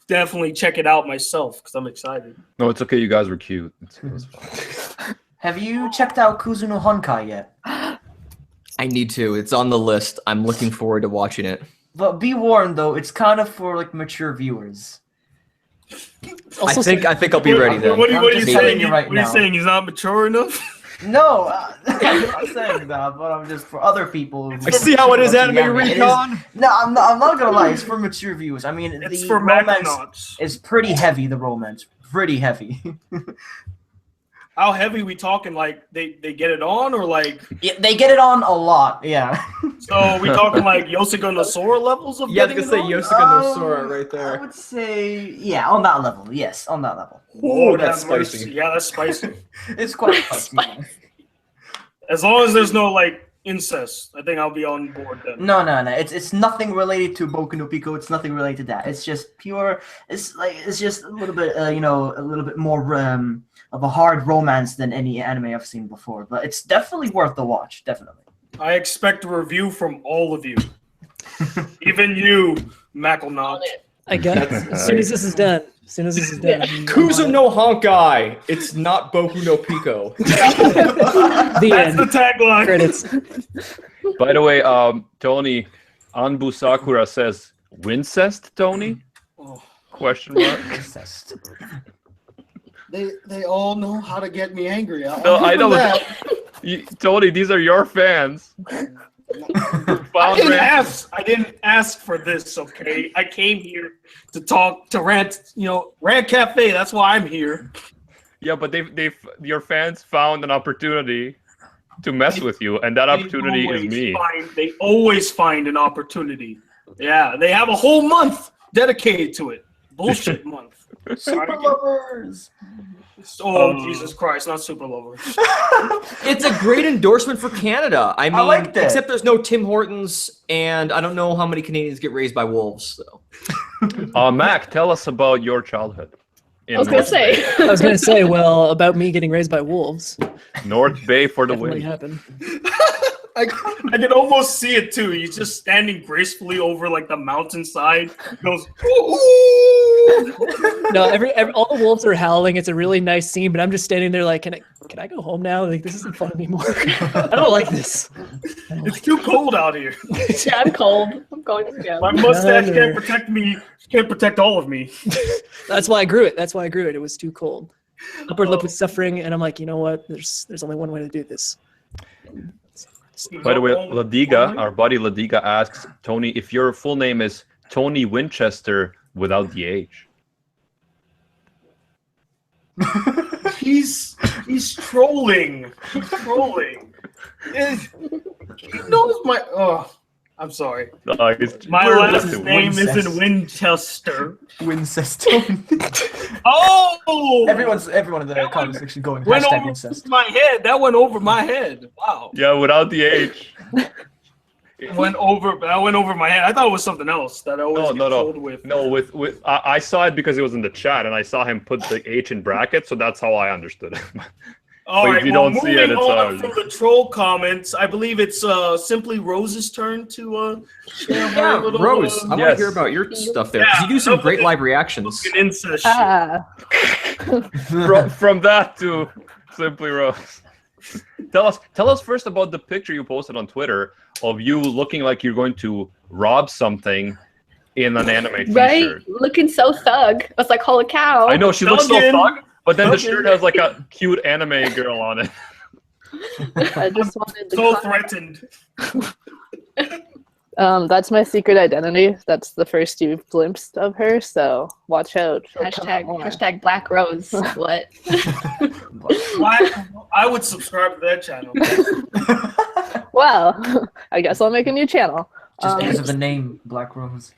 definitely check it out myself because I'm excited. No, it's okay. You guys were cute. It was fine. Have you checked out Kuzuno Honkai yet? I need to. It's on the list. I'm looking forward to watching it. But be warned though, it's kind of for like mature viewers. Also, I think I'll be ready then. What are you just saying? telling you right What are you now. saying? He's not mature enough? No, I'm not saying that, but I'm just for other people. I see how it is, Anime It is- Recon. No, I'm not gonna lie. It's for mature viewers. I mean, It's the for romance Macklenot. is pretty heavy. The romance, pretty heavy. How heavy we talking? Like they get it on, or like Yeah, they get it on a lot. Yeah. so we talking like Yosuke no Sora levels of Yeah, I was getting gonna say it on? Yosuke no Sora right I there. would say, yeah, on that level. Yes, on that level. Ooh, Lord that's have mercy. spicy. Yeah, that's spicy. It's quite spicy. As long as there's no like incest, I think I'll be on board then. No. It's nothing related to Boku no Pico. It's nothing related to that. It's just pure. It's just a little bit, a little bit more of a hard romance than any anime I've seen before. But it's definitely worth the watch. Definitely. I expect a review from all of you, even you, Macklenot. I got as soon as this is done. As soon as this is done. Kuzo no Honkai. It's not Boku no Pico. The That's end. the tagline. Credits. By the way, Tony, Anbu Sakura says, "Wincest, Tony?" Oh. Question mark. Incest. They all know how to get me angry. No, I know. Tony, these are your fans. I didn't ask for this, okay? I came here to talk to Rant, Rant Cafe. That's why I'm here. Yeah, but your fans found an opportunity to mess with you, and that opportunity is me. They always find an opportunity. Yeah, they have a whole month dedicated to it. Bullshit month. Super lovers. Oh, Jesus Christ, not super lovers. It's a great endorsement for Canada. I mean, like that. except there's no Tim Hortons, and I don't know how many Canadians get raised by wolves. So. Mac, tell us about your childhood. I was gonna say. I was gonna say, well, about me getting raised by wolves. North Bay for the Definitely win. happened. I can almost see it too. He's just standing gracefully over like the mountainside. Goes, ooh. No, all the wolves are howling. It's a really nice scene, but I'm just standing there like, can I go home now? Like, this isn't fun anymore. I don't like this. It's too cold out here. Yeah, I'm cold. I'm going to bed. My mustache can't protect me. Can't protect all of me. That's why I grew it. It was too cold. Upper lip was suffering, and I'm like, you know what? There's only one way to do this. By the way, Ladiga, our buddy Ladiga asks Tony if your full name is Tony Winchester without the H. He's trolling. He's trolling. He knows my. Oh, I'm sorry. My last name isn't Winchester. Winchester. Oh! Everyone in the comment section going Went hashtag over incest. my head. That went over my head. Wow. Yeah, without the H. That went over my head. I thought it was something else that I always get trolled with. No, with I saw it because it was in the chat, and I saw him put the H in brackets, so that's how I understood it. All But right, if you well, don't see moving it, it's on ours. from the troll comments, I believe it's Simply Rose's turn to share her Yeah, little, Rose, I want to Yes. hear about your stuff there. 'Cause you do some great live reactions. fucking incest shit. from that to Simply Rose. Tell us first about the picture you posted on Twitter of you looking like you're going to rob something in an anime Right? t-shirt. Looking so thug. I was like, holy cow. I know she looks so Duggan. thug, but then the Duggan. shirt has like a cute anime girl on it. I just wanted to So comment. threatened. That's my secret identity. That's the first you've glimpsed of her, so watch out. She'll come out more. Hashtag Black Rose. What? I would subscribe to that channel. Well, I guess I'll make a new channel. Just because of the name, Black Rose.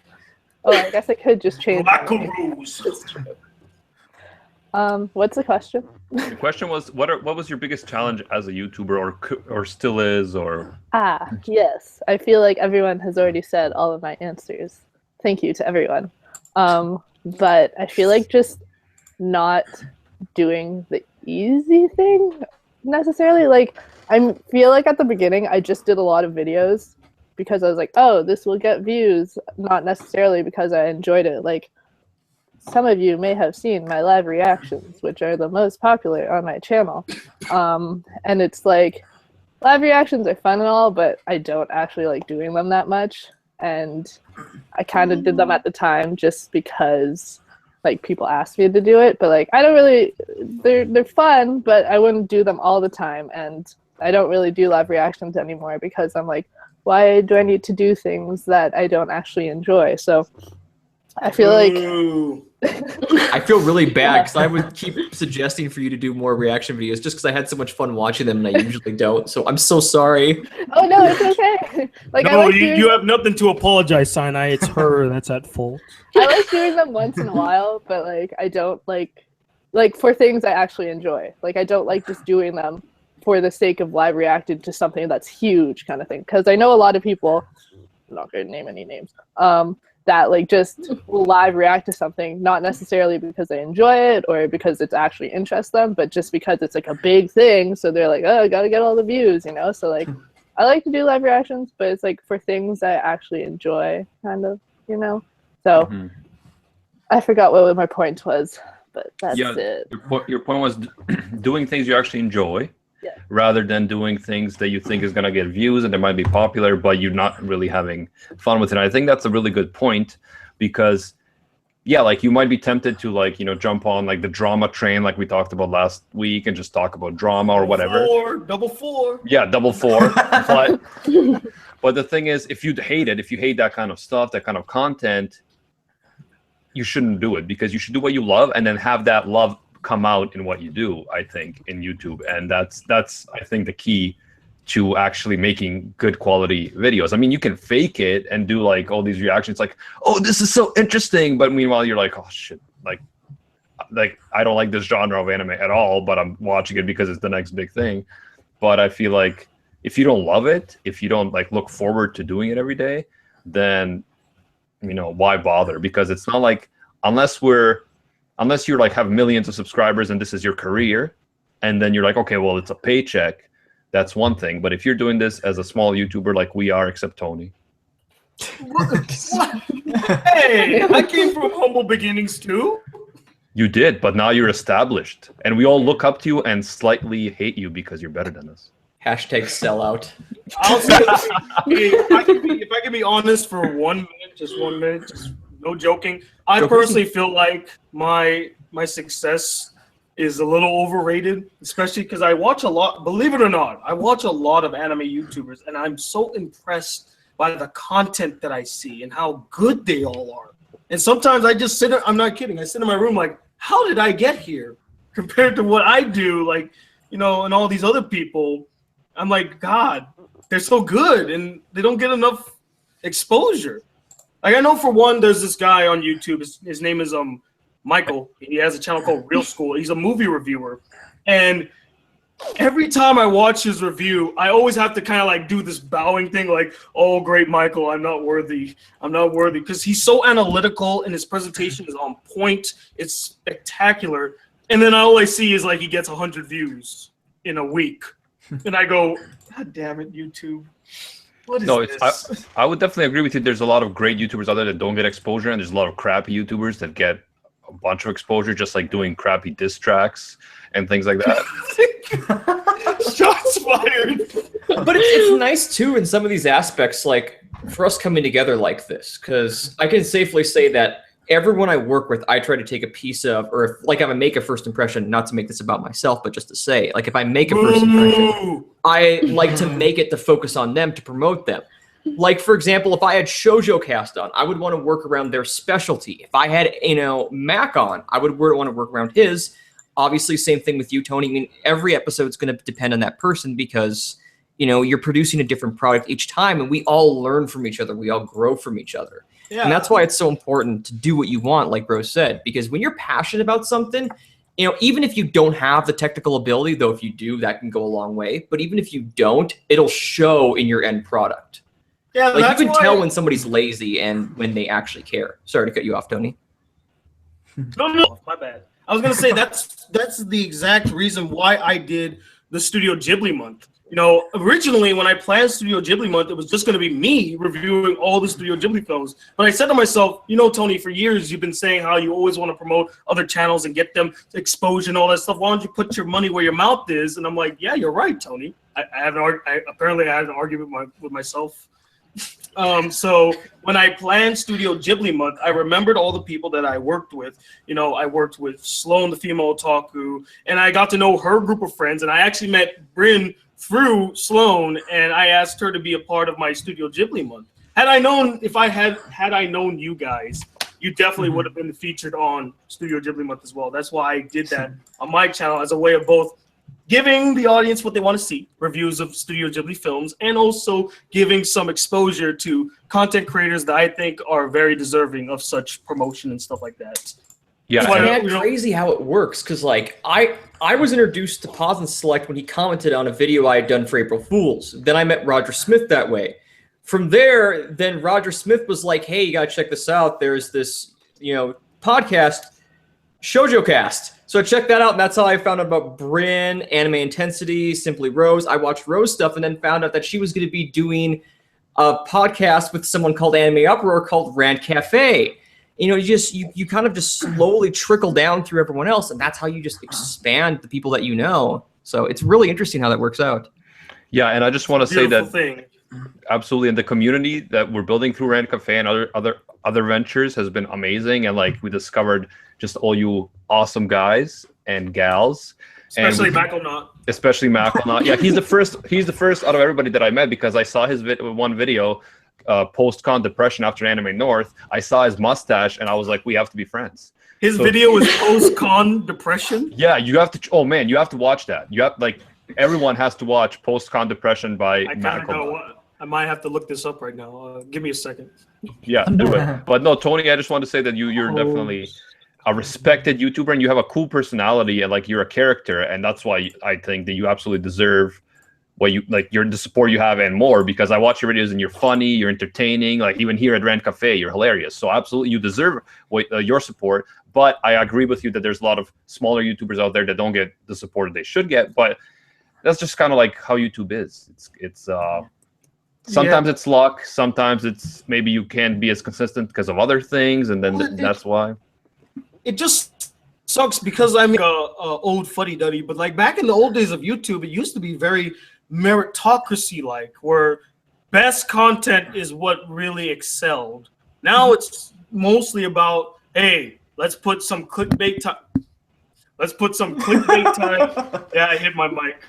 Oh, I guess I could just change. Black my name. Rose. What's the question? The question was, what was your biggest challenge as a YouTuber, or still is, or? Yes. I feel like everyone has already said all of my answers. Thank you to everyone. But I feel like just not doing the easy thing necessarily. Like, I feel like at the beginning I just did a lot of videos because I was like, oh, this will get views, not necessarily because I enjoyed it. Like, some of you may have seen my live reactions, which are the most popular on my channel. And it's like, live reactions are fun and all, but I don't actually like doing them that much. And I kind of did them at the time just because like people asked me to do it, but like I don't really, they're fun, but I wouldn't do them all the time. And I don't really do live reactions anymore because I'm like, why do I need to do things that I don't actually enjoy? So I feel like I feel really bad because I would keep suggesting for you to do more reaction videos just because I had so much fun watching them and I usually don't. So I'm so sorry. Oh no, it's okay. Like, no, you have nothing to apologize, Sinai. It's her that's at fault. I like doing them once in a while, but like I don't like for things I actually enjoy. Like I don't like just doing them for the sake of live reacting to something that's huge kind of thing. Because I know a lot of people, I'm not going to name any names, that like just will live react to something, not necessarily because they enjoy it or because it's actually interests them, but just because it's like a big thing. So they're like, oh, I gotta get all the views, you know? So like, I like to do live reactions, but it's like for things I actually enjoy, kind of, you know? So I forgot what my point was, but that's it. Your point was doing things you actually enjoy. Yeah. Rather than doing things that you think is going to get views and they might be popular, but you're not really having fun with it. And I think that's a really good point because, yeah, like you might be tempted to like, you know, jump on like the drama train like we talked about last week and just talk about drama or whatever. Double four. Yeah, double four. But the thing is, if you hate it, if you hate that kind of stuff, that kind of content, you shouldn't do it because you should do what you love and then have that love come out in what you do, I think, in YouTube. And that's I think the key to actually making good quality videos. I mean, you can fake it and do like all these reactions like, oh, this is so interesting, but meanwhile you're like, oh shit, like I don't like this genre of anime at all, but I'm watching it because it's the next big thing. But I feel like if you don't love it, if you don't like look forward to doing it every day, then you know, why bother? Because it's not like unless you're like have millions of subscribers and this is your career, and then you're like, okay, well, it's a paycheck. That's one thing. But if you're doing this as a small YouTuber like we are, except Tony. Hey, I came from humble beginnings too. You did, but now you're established. And we all look up to you and slightly hate you because you're better than us. Hashtag sellout. I'll say, if I can be honest for 1 minute, just 1 minute, just no joking. I personally feel like my success is a little overrated, especially because I watch a lot, believe it or not, I watch a lot of anime YouTubers, and I'm so impressed by the content that I see and how good they all are. And sometimes I just sit, I'm not kidding, I sit in my room like, how did I get here? Compared to what I do, like, you know, and all these other people, I'm like, God, they're so good, and they don't get enough exposure. Like, I know for one, there's this guy on YouTube. His name is Michael. He has a channel called Real School. He's a movie reviewer. And every time I watch his review, I always have to kind of like do this bowing thing like, oh, great, Michael, I'm not worthy. I'm not worthy. Because he's so analytical and his presentation is on point. It's spectacular. And then all I see is like he gets 100 views in a week. And I go, God damn it, YouTube. What is this? I would definitely agree with you. There's a lot of great YouTubers out there that don't get exposure, and there's a lot of crappy YouTubers that get a bunch of exposure just like doing crappy diss tracks and things like that. Shots fired. But it's nice too in some of these aspects, like for us coming together like this, because I can safely say that everyone I work with, I try to take a piece of, or if like I make a first impression, not to make this about myself, but just to say, like if I make a first impression, I like to make it to focus on them, to promote them. Like, for example, if I had Shoujo Cast on, I would want to work around their specialty. If I had, you know, Mac on, I would want to work around his. Obviously, same thing with you, Tony. I mean, every episode is going to depend on that person because, you know, you're producing a different product each time, and we all learn from each other. We all grow from each other. Yeah. And that's why it's so important to do what you want, like Rose said, because when you're passionate about something, you know, even if you don't have the technical ability, though if you do, that can go a long way. But even if you don't, it'll show in your end product. Yeah, Like that's you can why- tell when somebody's lazy and when they actually care. Sorry to cut you off, Tony. No, my bad. I was gonna say that's the exact reason why I did the Studio Ghibli month. You know, originally when I planned Studio Ghibli month, it was just gonna be me reviewing all the Studio Ghibli films. But I said to myself, you know, Tony, for years you've been saying how you always want to promote other channels and get them exposure and all that stuff. Why don't you put your money where your mouth is? And I'm like, yeah, you're right, Tony. Apparently I had an argument with myself. So when I planned Studio Ghibli month, I remembered all the people that I worked with. You know, I worked with Sloan, the female otaku, and I got to know her group of friends. And I actually met Bryn through Sloan, and I asked her to be a part of my Studio Ghibli month. Had I known, if I had I known you guys, you definitely would have been featured on Studio Ghibli month as well. That's why I did that on my channel as a way of both giving the audience what they want to see, reviews of Studio Ghibli films, and also giving some exposure to content creators that I think are very deserving of such promotion and stuff like that. Yeah, It's Why mad don't- crazy how it works, because like I was introduced to Pause and Select when he commented on a video I had done for April Fools. Then I met Roger Smith that way. From there, then Roger Smith was like, "Hey, you gotta check this out. There's this, you know, podcast, Shoujo Cast." So I checked that out, and that's how I found out about Bryn, Anime Intensity, Simply Rose. I watched Rose stuff, and then found out that she was going to be doing a podcast with someone called Anime Uproar called Rant Café. You know, you kind of just slowly trickle down through everyone else, and that's how you just expand the people that you know. So it's really interesting how that works out. Yeah, and I just want to say Beautiful that thing. absolutely, in the community that we're building through Rant Cafe and other ventures has been amazing, and like we discovered just all you awesome guys and gals, Especially and Macklenot. especially Macklenot. Yeah, he's the first out of everybody that I met, because I saw his one video, post-con depression after Anime North. I saw his mustache and I was like, we have to be friends. His So- video is post-con depression. Yeah, you have to. Oh man, you have to watch that. You have everyone has to watch Post-Con Depression by I kind of Macklenot. know. I might have to look this up right now. Give me a second. Yeah, do it. But no, Tony, I just want to say that you're definitely a respected YouTuber, and you have a cool personality, and like you're a character, and that's why I think that you absolutely deserve what you like, the support you have and more, because I watch your videos and you're funny, you're entertaining. Like even here at Rant Cafe, you're hilarious. So absolutely, you deserve your support. But I agree with you that there's a lot of smaller YouTubers out there that don't get the support they should get. But that's just kind of like how YouTube is. It's sometimes it's luck, sometimes it's maybe you can't be as consistent because of other things, and then that's why. It just sucks because I'm a old fuddy-duddy, but like back in the old days of YouTube, it used to be very meritocracy-like, where best content is what really excelled. Now it's mostly about, hey, let's put some clickbait time. Let's put some clickbait time. Yeah, I hit my mic.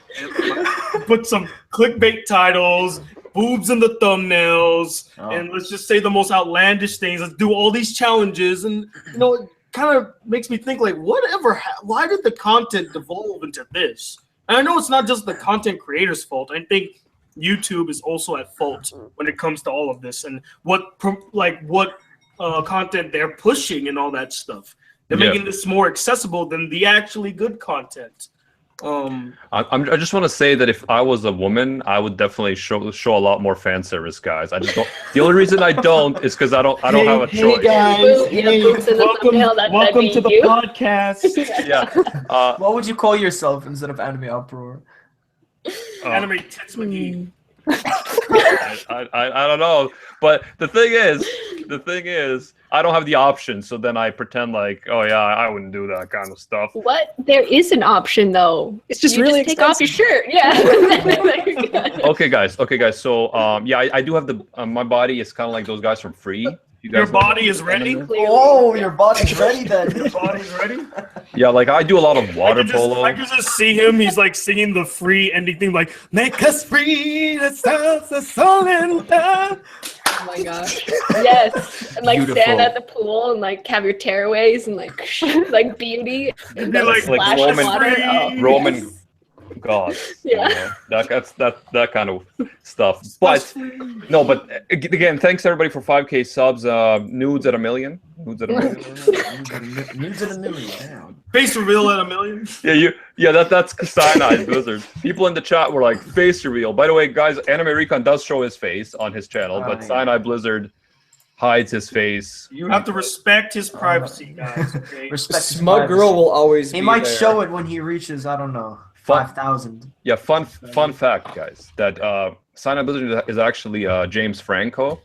Put some clickbait titles, boobs in the thumbnails, and let's just say the most outlandish things. Let's do all these challenges, and you know, it kind of makes me think like, why did the content devolve into this? And I know it's not just the content creator's fault. I think YouTube is also at fault when it comes to all of this and what content they're pushing and all that stuff. They're making this more accessible than the actually good content. I just want to say that if I was a woman, I would definitely show a lot more fan service, guys. I just don't. The only reason I don't is because I don't have a choice. Boom, yeah, boobs in the thumbnail, that'd be to the you. podcast. Yeah. What would you call yourself instead of Anime Uproar? Anime Tits McGee. I don't know, but the thing is, I don't have the option. So then I pretend like, oh yeah, I wouldn't do that kind of stuff. What? There is an option though. It's just You really just take off your shirt. Yeah. You're good. Okay, guys. So yeah, I do have my body is kind of like those guys from Free. You guys Your know body that? is ready? Oh, your body's ready then. Your body's ready? Yeah, like I do a lot of water polo. I can just see him. He's like singing the Free ending thing, like "Make us free, let's dance a song and dance." Oh my gosh. Yes. And like Beautiful. stand at the pool and like have your tearaways and like beauty. And then like splash of Roman- water. Oh. Roman gods. Yeah. You know? That kind of stuff. But no, but again, thanks everybody for 5K subs. Nudes at 1 million. Nudes at 1 million. Nudes at 1 million. Damn. Face reveal at 1 million. That's CyanideBlizzard. People in the chat were like, face reveal. By the way, guys, Anime Recon does show his face on his channel, but CyanideBlizzard hides his face. You have to respect his privacy, guys. Okay? Respect his Smug privacy. girl will always He be might there. show it when he reaches, I don't know, 5,000. Yeah, fun fact, guys, that CyanideBlizzard is actually James Franco.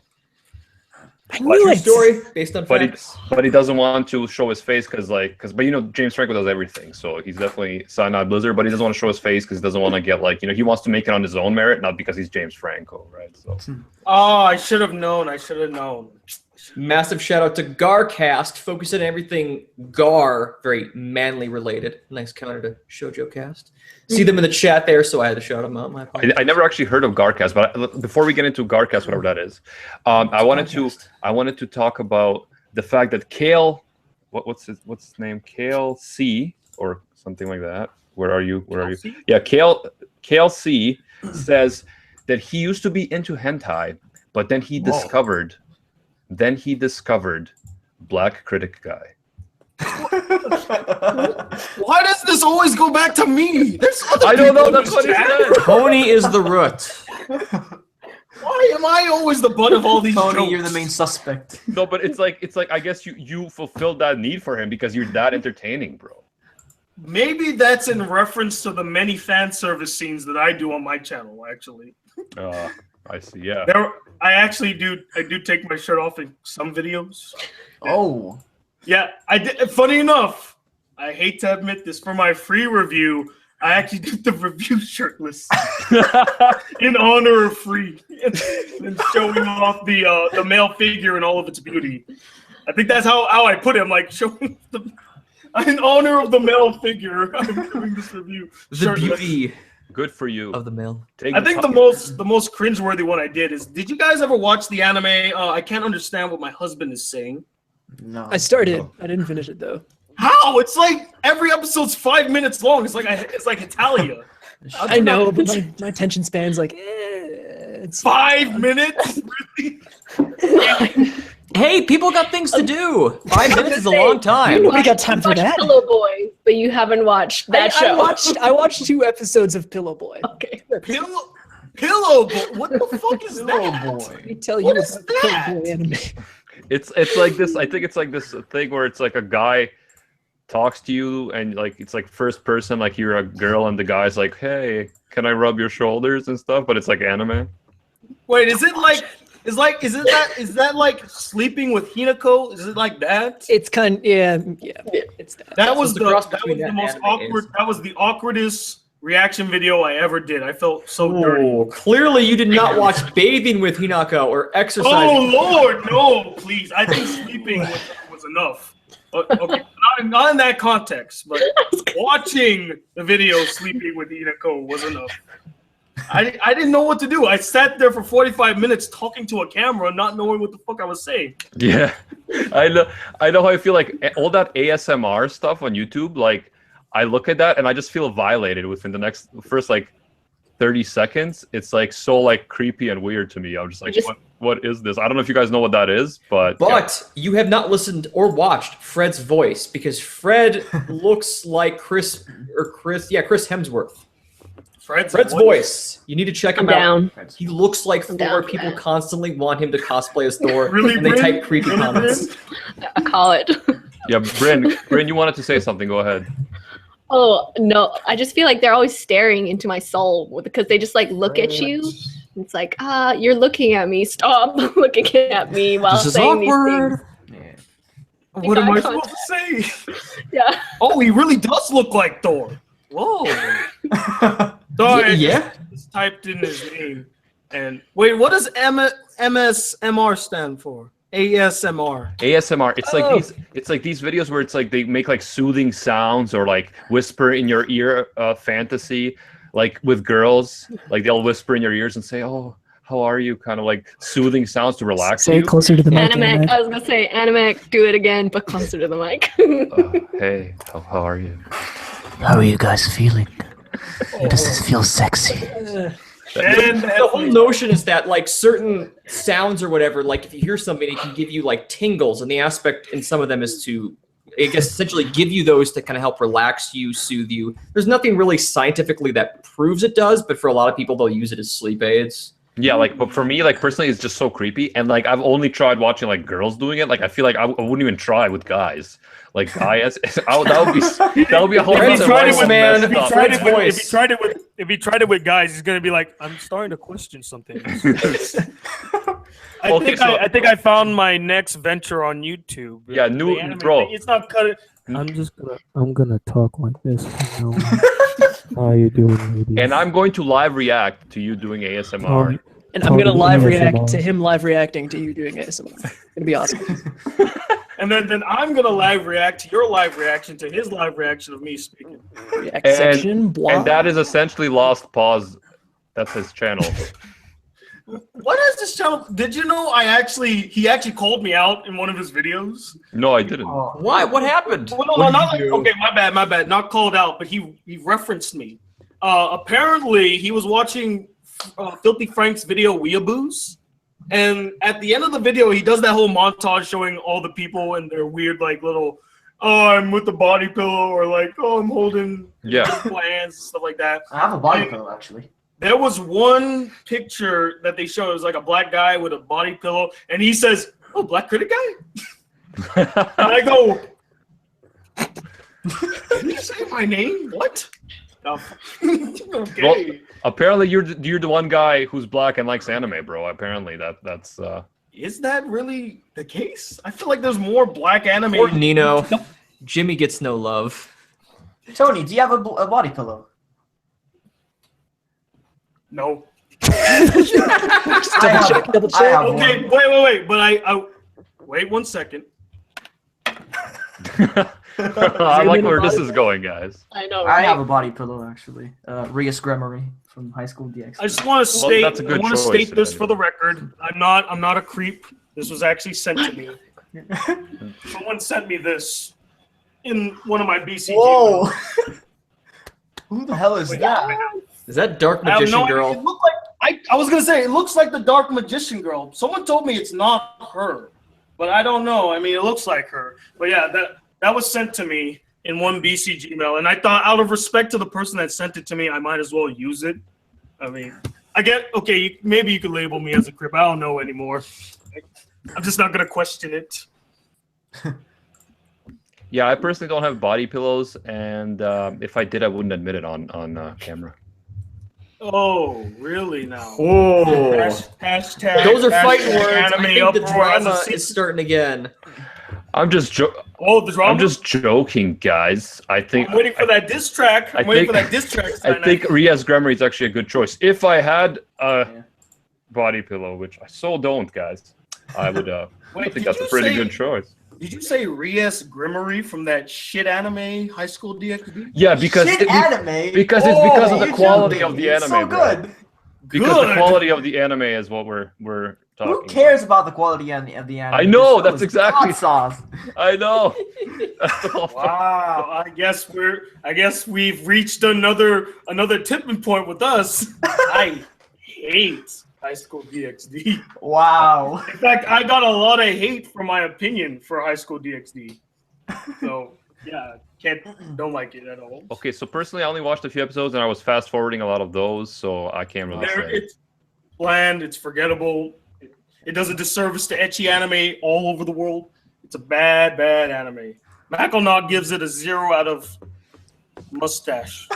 I knew True it. story based on But facts. he doesn't want to show his face but you know James Franco does everything, so he's definitely CyanideBlizzard, but he doesn't want to show his face because he doesn't want to get like, you know, he wants to make it on his own merit, not because he's James Franco, right? So Oh, I should have known. I should have known. Massive shout out to Garcast, focusing on everything Gar, very manly related. Nice counter to Shoujo Cast. See them in the chat there, so I had to shout them out. My apologies. I never actually heard of Garcast, but before we get into Garcast, whatever that is, I wanted to talk about the fact that Kale, what's his name? Kale C or something like that. Where are you? Yeah, Kale C says that he used to be into hentai, but then he discovered BlackCriticGuy. Why does this always go back to me? There's other I don't know. people in That's this what he chat. said. Tony is the root. Why am I always the butt of all these Tony, jokes? you're the main suspect. No, but it's like I guess you fulfilled that need for him because you're that entertaining, bro. Maybe that's in reference to the many fan service scenes that I do on my channel. Actually, I see. Yeah. I do take my shirt off in some videos. Oh. Yeah, I did. Funny enough, I hate to admit this, for my free review, I actually did the review shirtless in honor of free and showing off the male figure in all of its beauty. I think that's how I put it. I'm like showing in honor of the male figure. I'm doing this review. The shirtless. beauty Good for you. of the male. I think the most cringeworthy one I did is, did you guys ever watch the anime? I can't understand what my husband is saying. No. I started. I didn't finish it though. How? It's like every episode's 5 minutes long. It's like Italia. I know, but my attention span's like, it's 5 minutes? Really? Hey, people got things to do. 5 minutes is a long time. Nobody got time for Watch that. Pillow Boy, but you haven't watched that show. I watched 2 episodes of Pillow Boy. Okay. Pillow Boy? What the fuck is Pillow that? boy. Let me tell you What about is the Pillow that? Boy anime. It's like this. I think it's like this thing where it's like a guy talks to you and like it's like first person, like you're a girl and the guy's like, "Hey, can I rub your shoulders and stuff?" But it's like anime. Wait, is that like sleeping with Hinako? Is it like that? It's it's that. That was the cross the between that most anime awkward. is- That was the awkwardest reaction video I ever did. I felt so dirty. Oh, clearly you did not watch Bathing with Hinako or Oh Exercising. Lord, no, please! I think sleeping was enough. Okay, not in that context, but watching the video sleeping with Hinako was enough. I didn't know what to do. I sat there for 45 minutes talking to a camera, not knowing what the fuck I was saying. Yeah, I know how I feel. Like all that ASMR stuff on YouTube, like I look at that and I just feel violated within the first like 30 seconds. It's like so like creepy and weird to me. I'm just like, what is this? I don't know if you guys know what that is, but You have not listened or watched Fred's voice because Fred looks like Chris Hemsworth. Fred's voice. You need to check him out. He looks like Thor. down for People that. constantly want him to cosplay as Thor, Really, and they Bryn? type creepy Really, comments. I call it. yeah. Bryn, you wanted to say something? Go ahead. Oh no, I just feel like they're always staring into my soul because they just like look at you. It's like, you're looking at me. Stop looking at me while This is saying awkward. these things. Yeah. What am I eye supposed to say? Yeah. Oh, he really does look like Thor. Whoa. Sorry, Yeah. I just typed in his name. And wait, what does MSMR stand for? ASMR. ASMR. It's like these videos where it's like they make like soothing sounds or like whisper in your ear fantasy, like with girls, like they'll whisper in your ears and say, "Oh, how are you?" Kind of like soothing sounds to relax Say you. it closer to the mic. Animec. I was gonna say Animec. Do it again, but closer to the mic. Hey, how are you? How are you guys feeling? It doesn't feel sexy. And The whole notion is that like certain sounds or whatever, like if you hear something, it can give you like tingles, and the aspect in some of them is to, I guess, essentially give you those to kind of help relax you, soothe you. There's nothing really scientifically that proves it does, but for a lot of people, they'll use it as sleep aids. Yeah, like, but for me, like, personally, it's just so creepy. And, like, I've only tried watching, like, girls doing it. Like, I feel like I wouldn't even try with guys. Like, guys, that would be a whole Bryn's other voice, level man. messed If he up. tried if he tried it with guys, he's gonna be like, I'm starting to question something. I think I found my next venture on YouTube. Yeah, The new anime bro. thing, it's not cut. I'm gonna talk like this. You know? How you doing, ladies? And I'm going to live react to you doing ASMR. And I'm gonna live react ASMR. to him live reacting to you doing ASMR. It's gonna be awesome. And then I'm gonna live react to your live reaction to his live reaction of me speaking. React section, blah. And that is essentially Lost Pause. That's his channel. What is this channel? Did you know he actually called me out in one of his videos? No, I didn't. Why? What happened? Well, no, not like, okay, my bad. Not called out, but he referenced me. Apparently, he was watching Filthy Frank's video Weeaboos, and at the end of the video, he does that whole montage showing all the people and their weird like little, oh, I'm with the body pillow, or like, oh, I'm holding my hands and stuff like that. I have a body pillow actually. There was one picture that they showed. It was like a black guy with a body pillow, and he says, "Oh, BlackCriticGuy." And I go, "Did you say my name? What?" Oh, okay. Well, apparently you're the one guy who's black and likes anime, bro. Apparently that's. Is that really the case? I feel like there's more black anime. Poor Nino. Jimmy gets no love. Tony, do you have a body pillow? No. Double check. Okay, wait. But I wait 1 second. I like where this is going, guys. I know. I Right? have a body pillow actually. Rias Gremory from High School DX. I just want to state. that's a good I want to choice, state this if for the record. I'm not a creep. This was actually sent to me. Someone sent me this in one of my BCG. Whoa! Who the hell is Wait, that? Is that Dark I have Magician no idea. Girl? It looked like I was gonna say it looks like the Dark Magician Girl. Someone told me it's not her, but I don't know. I mean, it looks like her. But yeah, that was sent to me in one BCG email, and I thought, out of respect to the person that sent it to me, I might as well use it. I mean, maybe you could label me as a crip. I don't know anymore. I'm just not gonna question it. Yeah, I personally don't have body pillows, and if I did, I wouldn't admit it on camera. Oh, really now? Oh. Hashtag. Those are fighting hashtag words. I anime think the uproar as a drama secret. is starting again. I'm just The drama. I'm just joking, guys. I think I'm waiting for that diss track. I think Rias Grammar is actually a good choice. If I had a body pillow, which I so don't, guys, I would. I think did that's a you pretty say- good choice. Did you say Rias Grimory from that shit anime High School DxD? Yeah, because Shit anime. because it's because of the quality of the anime. So bro. good. Because the Good. quality of the anime is what we're talking. Who cares about the quality of the anime? I know, The show that's is exactly- hot sauce. I know. That's all. Wow, I guess we've reached another tipping point with us. I hate High School DxD. Wow. In fact, I got a lot of hate for my opinion for High School DxD. So yeah, don't like it at all. Okay, so personally, I only watched a few episodes, and I was fast forwarding a lot of those, so I can't really say. It's bland. It's forgettable. It does a disservice to ecchi anime all over the world. It's a bad anime. Macklenot gives it a 0 out of mustache.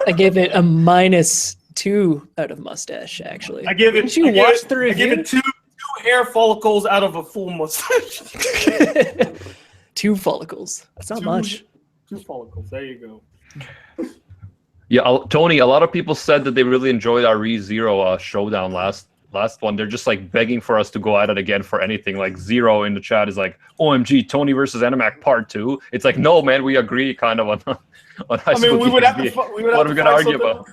I gave it a -2 out of mustache. Actually, I give it. Didn't you watch the I give review? it two hair follicles out of a full mustache. 2 follicles. That's not much. 2 follicles. There you go. Yeah, Tony, a lot of people said that they really enjoyed our ReZero showdown last one. They're just like begging for us to go at it again for anything. Like Zero in the chat is like, OMG, Tony versus Animac Part 2. It's like, no, man, we agree kind of on High I mean, School we would have DxD. to. What What are we gonna argue about?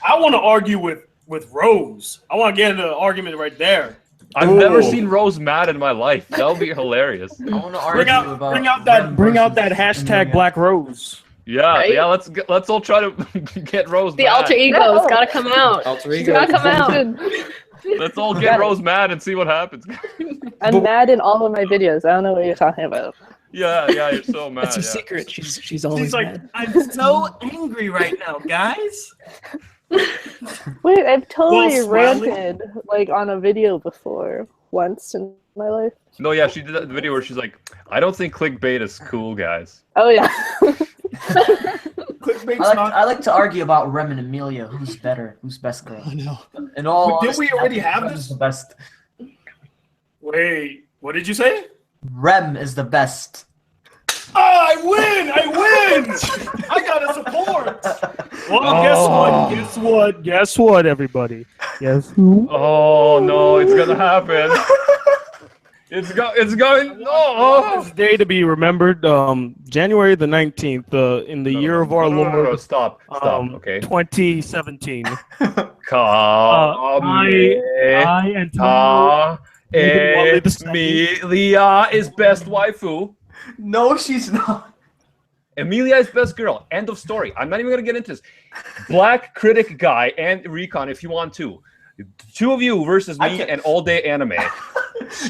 I want to argue with Rose. I want to get into an argument right there. I've never seen Rose mad in my life. That would be hilarious. I want to argue about Bring out that hashtag Black Rose. Yeah, Right? yeah. Let's all try to get Rose. The mad. alter ego's gotta come out. Alter She's ego. gotta come out. Let's all Got get it. Rose mad and see what happens. I'm mad in all of my videos. I don't know what you're talking about. Yeah, you're so mad. That's her yeah. secret. She's always She's like, mad. I'm so angry right now, guys. Wait, I've totally While smiling? ranted like on a video before once in my life. No, yeah, she did that video where she's like, I don't think clickbait is cool, guys. Oh yeah. Clickbait's I like to argue about Rem and Amelia. Who's better? Who's best girl? Oh no. In all But didn't we honesty, already I think have Rem this? is the best. Wait, what did you say? Rem is the best. I win! I gotta support! Well, Guess what, everybody? Guess who? Oh no, it's gonna happen. It's going. No. This day to be remembered, January the 19th, in the year of our No, Lord, stop. Okay. 2017. Come. I and Tom Emilia is best waifu. No, she's not. Emilia is best girl. End of story. I'm not even gonna get into this. BlackCriticGuy and Recon, if you want to. Two of you versus me and all day anime.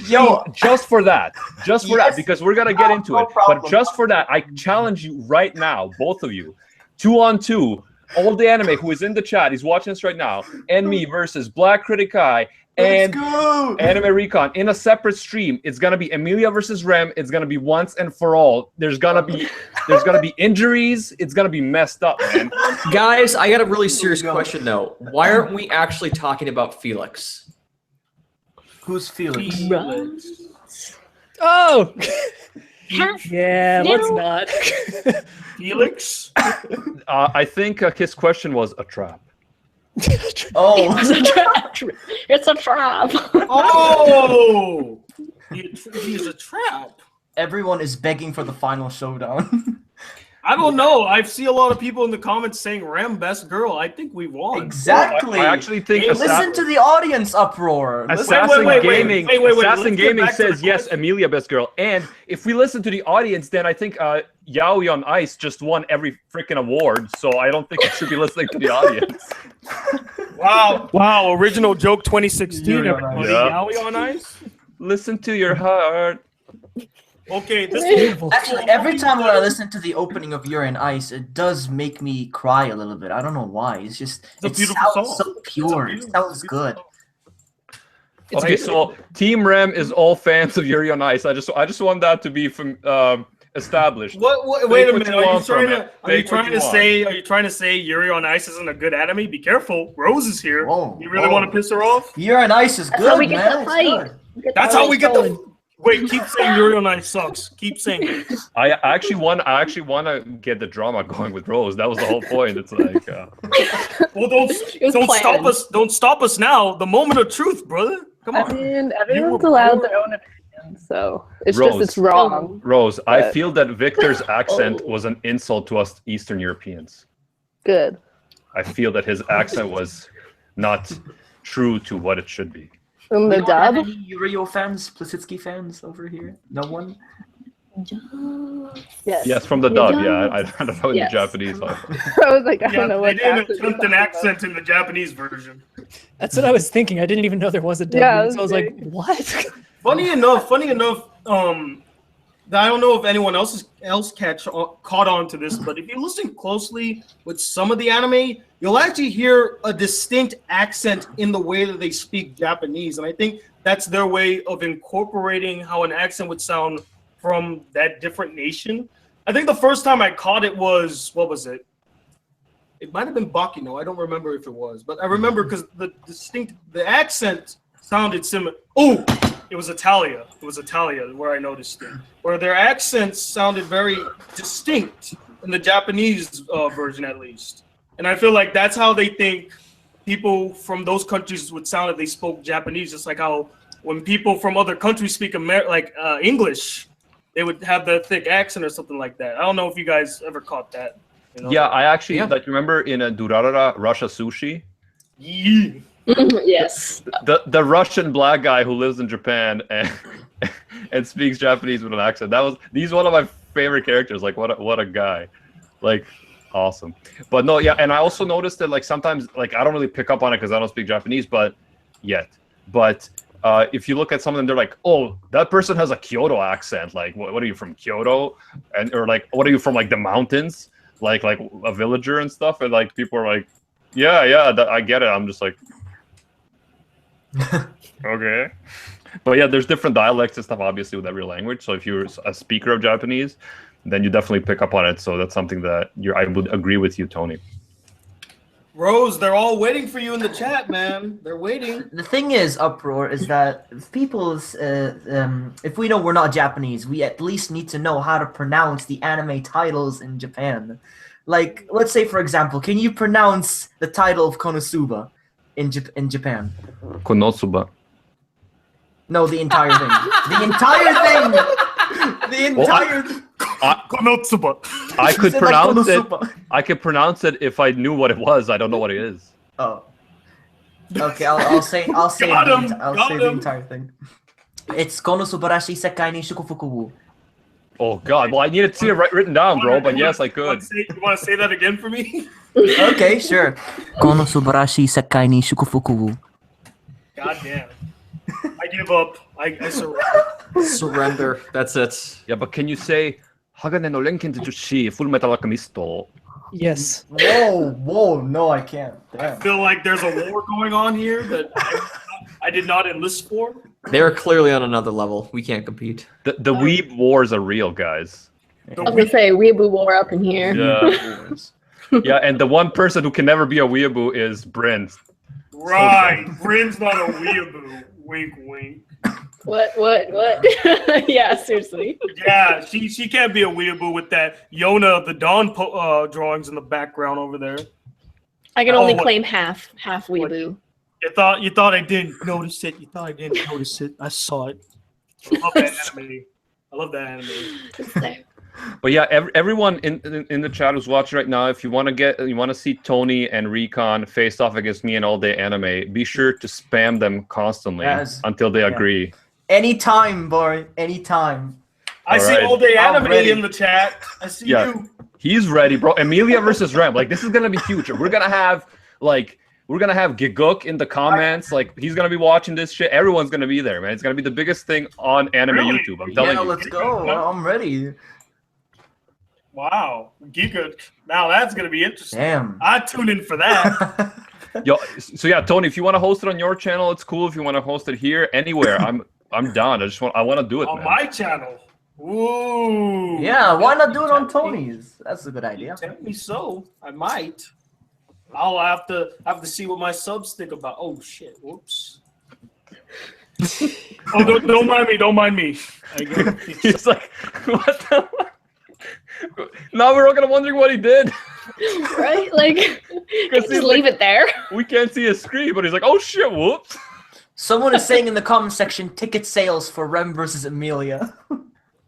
Yo, just for that, Yes. because we're gonna get into No it. problem. But just for that, I challenge you right now, both of you, 2-on-2, all day anime, who is in the chat, he's watching us right now, and me versus BlackCriticGuy and let's go. Anime Recon in a separate stream. It's gonna be Emilia versus Rem. It's gonna be once and for all. There's gonna be injuries. It's gonna be messed up, man. Guys, I got a really serious question though. Why aren't we actually talking about Felix? Who's Felix? Oh. Yeah. Let's not. Felix? I think his question was a trap. Oh, It's a trap. It's a trap. Oh! He's a trap. everyone is begging for the final showdown. I don't know. I see a lot of people in the comments saying Rem best girl. I think we won. Exactly. I actually think Hey, Listen to the audience uproar. Listen- Assassin wait, Gaming, wait, let's Assassin get Gaming back to the says yes, question. Emilia best girl. And if we listen to the audience, then I think Yaoi on Ice just won every freaking award. So I don't think it should be listening to the audience. Wow. Original joke 2016. Yuri on Everybody. Ice. Yaoi on Ice? Listen to your heart. Okay, this Beautiful. Actually, every time when I listen to the opening of Yuri on Ice, it does make me cry a little bit. I don't know why. It's just It's a it beautiful sounds song. so pure. It sounds good. Okay, so Team Rem is all fans of Yuri on Ice. I just want that to be established. What wait a what minute. you Are you want from trying it. to are you Take what trying you to want. say Yuri on Ice isn't a good anime? Be careful. Rose is here. Whoa, You really whoa. want to piss her off? Yuri on Ice is That's good, how we get man. the It's fight. good. That's how we get the Wait, keep saying Yuri on Ice sucks. Keep saying it. I actually want to get the drama going with Rose. That was the whole point. It's like Well, don't was stop planned. us. Don't stop us now. The moment of truth, brother. Come I on. mean, were everyone's allowed born- their own opinion, so it's Rose. just it's wrong. Rose. I But- feel that Victor's accent Oh. was an insult to us Eastern Europeans. Good. I feel that his accent was not true to what it should be. And We the don't have dub. any Yurio fans, Plasitsky fans over here? No one? Yes. Yes, from the We dub. don't- Yeah, I don't know in Yes. the Japanese. Like, I was like, I Yeah, don't know they what didn't accent attempt you're an talking about. accent in the Japanese version. That's what I was thinking. I didn't even know there was a dub. Yeah, I so I was like, was what? Funny enough, I don't know if anyone else caught on to this, but if you listen closely with some of the anime, you'll actually hear a distinct accent in the way that they speak Japanese, and I think that's their way of incorporating how an accent would sound from that different nation. I think the first time I caught it was, what was it? It might have been Bakino. I don't remember if it was, but I remember because the accent sounded similar. Oh, it was Italia. It was Italia where I noticed it, where their accents sounded very distinct in the Japanese version, at least. And I feel like that's how they think people from those countries would sound if they spoke Japanese, just like how when people from other countries speak English, they would have the thick accent or something like that. I don't know if you guys ever caught that. You know? yeah, I actually Yeah. like remember in a Durarara Russia Sushi, Yeah. Yes. the Russian black guy who lives in Japan and speaks Japanese with an accent. He's one of my favorite characters. Like what a guy. Like, awesome. But no, yeah, and I also noticed that like sometimes like I don't really pick up on it because I don't speak Japanese, but if you look at some of them, they're like, oh, that person has a Kyoto accent. Like, what are you from Kyoto? Or like, what are you from like the mountains? Like a villager and stuff. And like people are like, yeah, I get it. I'm just like, okay. But yeah, there's different dialects and stuff, obviously, with every language. So if you're a speaker of Japanese, then you definitely pick up on it. So that's something that I would agree with you, Tony. Rose, they're all waiting for you in the chat, man. They're waiting. The thing is, Uproar, is that if we know we're not Japanese, we at least need to know how to pronounce the anime titles in Japan. Like, let's say, for example, can you pronounce the title of Konosuba in Japan? Konosuba. No, the entire thing. The entire thing! The entire Konosuba. I could said like pronounce it. Konosuba. I could pronounce it if I knew what it was. I don't know what it is. Oh. Okay, I'll say the entire thing. It's Konosubarashi Sekai ni Shukufuku wo. Oh God! Well, I need to see it written down, bro. But yes, I could. You want to say that again for me? Okay, sure. Konosubarashi Sekai ni Shukufuku wo. God damn. I give up. I surrender. Surrender. That's it. Yeah, but can you say Hagane no Renken Tetsushi Full Metal Alchemist? Yes. Whoa, no, I can't. I Damn. feel like there's a war going on here that I did not enlist for. They're clearly on another level. We can't compete. The weeb wars are real, guys. I was gonna say weeaboo war up in here. Yeah. Yeah, and the one person who can never be a weeaboo is Bryn. Right. Bryn's not a weeaboo. Wink, wink. What? Yeah, seriously. Yeah, she can't be a weeaboo with that Yona of the Dawn drawings in the background over there. I can only claim half weeaboo. You thought I didn't notice it. You thought I didn't notice it. I saw it. I love that anime. I love that anime. It's there. But yeah, everyone in the chat who's watching right now, if you want to see Tony and Recon face off against me in All Day Anime, be sure to spam them constantly until they agree. Anytime, boy. Anytime. I see All Day Anime in the chat. I see you. He's ready, bro. Emilia versus Ram. Like, this is gonna be huge. We're gonna have Giguk in the comments. Like, he's gonna be watching this shit. Everyone's gonna be there, man. It's gonna be the biggest thing on anime YouTube. I'm telling you. Let's go. I'm ready. Wow, Giga. Now that's gonna be interesting. Damn. I tune in for that. Yo, so yeah, Tony, if you want to host it on your channel, it's cool. If you want to host it here, anywhere, I'm down. I want to do it on man. my channel. Ooh. Yeah, why not do it on Tony's? That's a good idea. Tell me so. I might. I'll have to see what my subs think about. Oh shit! Whoops. Oh, don't mind me. Don't mind me. He's like, what the? Now we're all gonna wondering what he did. Right? Like, just leave it there. We can't see his screen, but he's like, oh shit, whoops. Someone is saying in the comment section, ticket sales for Rem versus Emilia.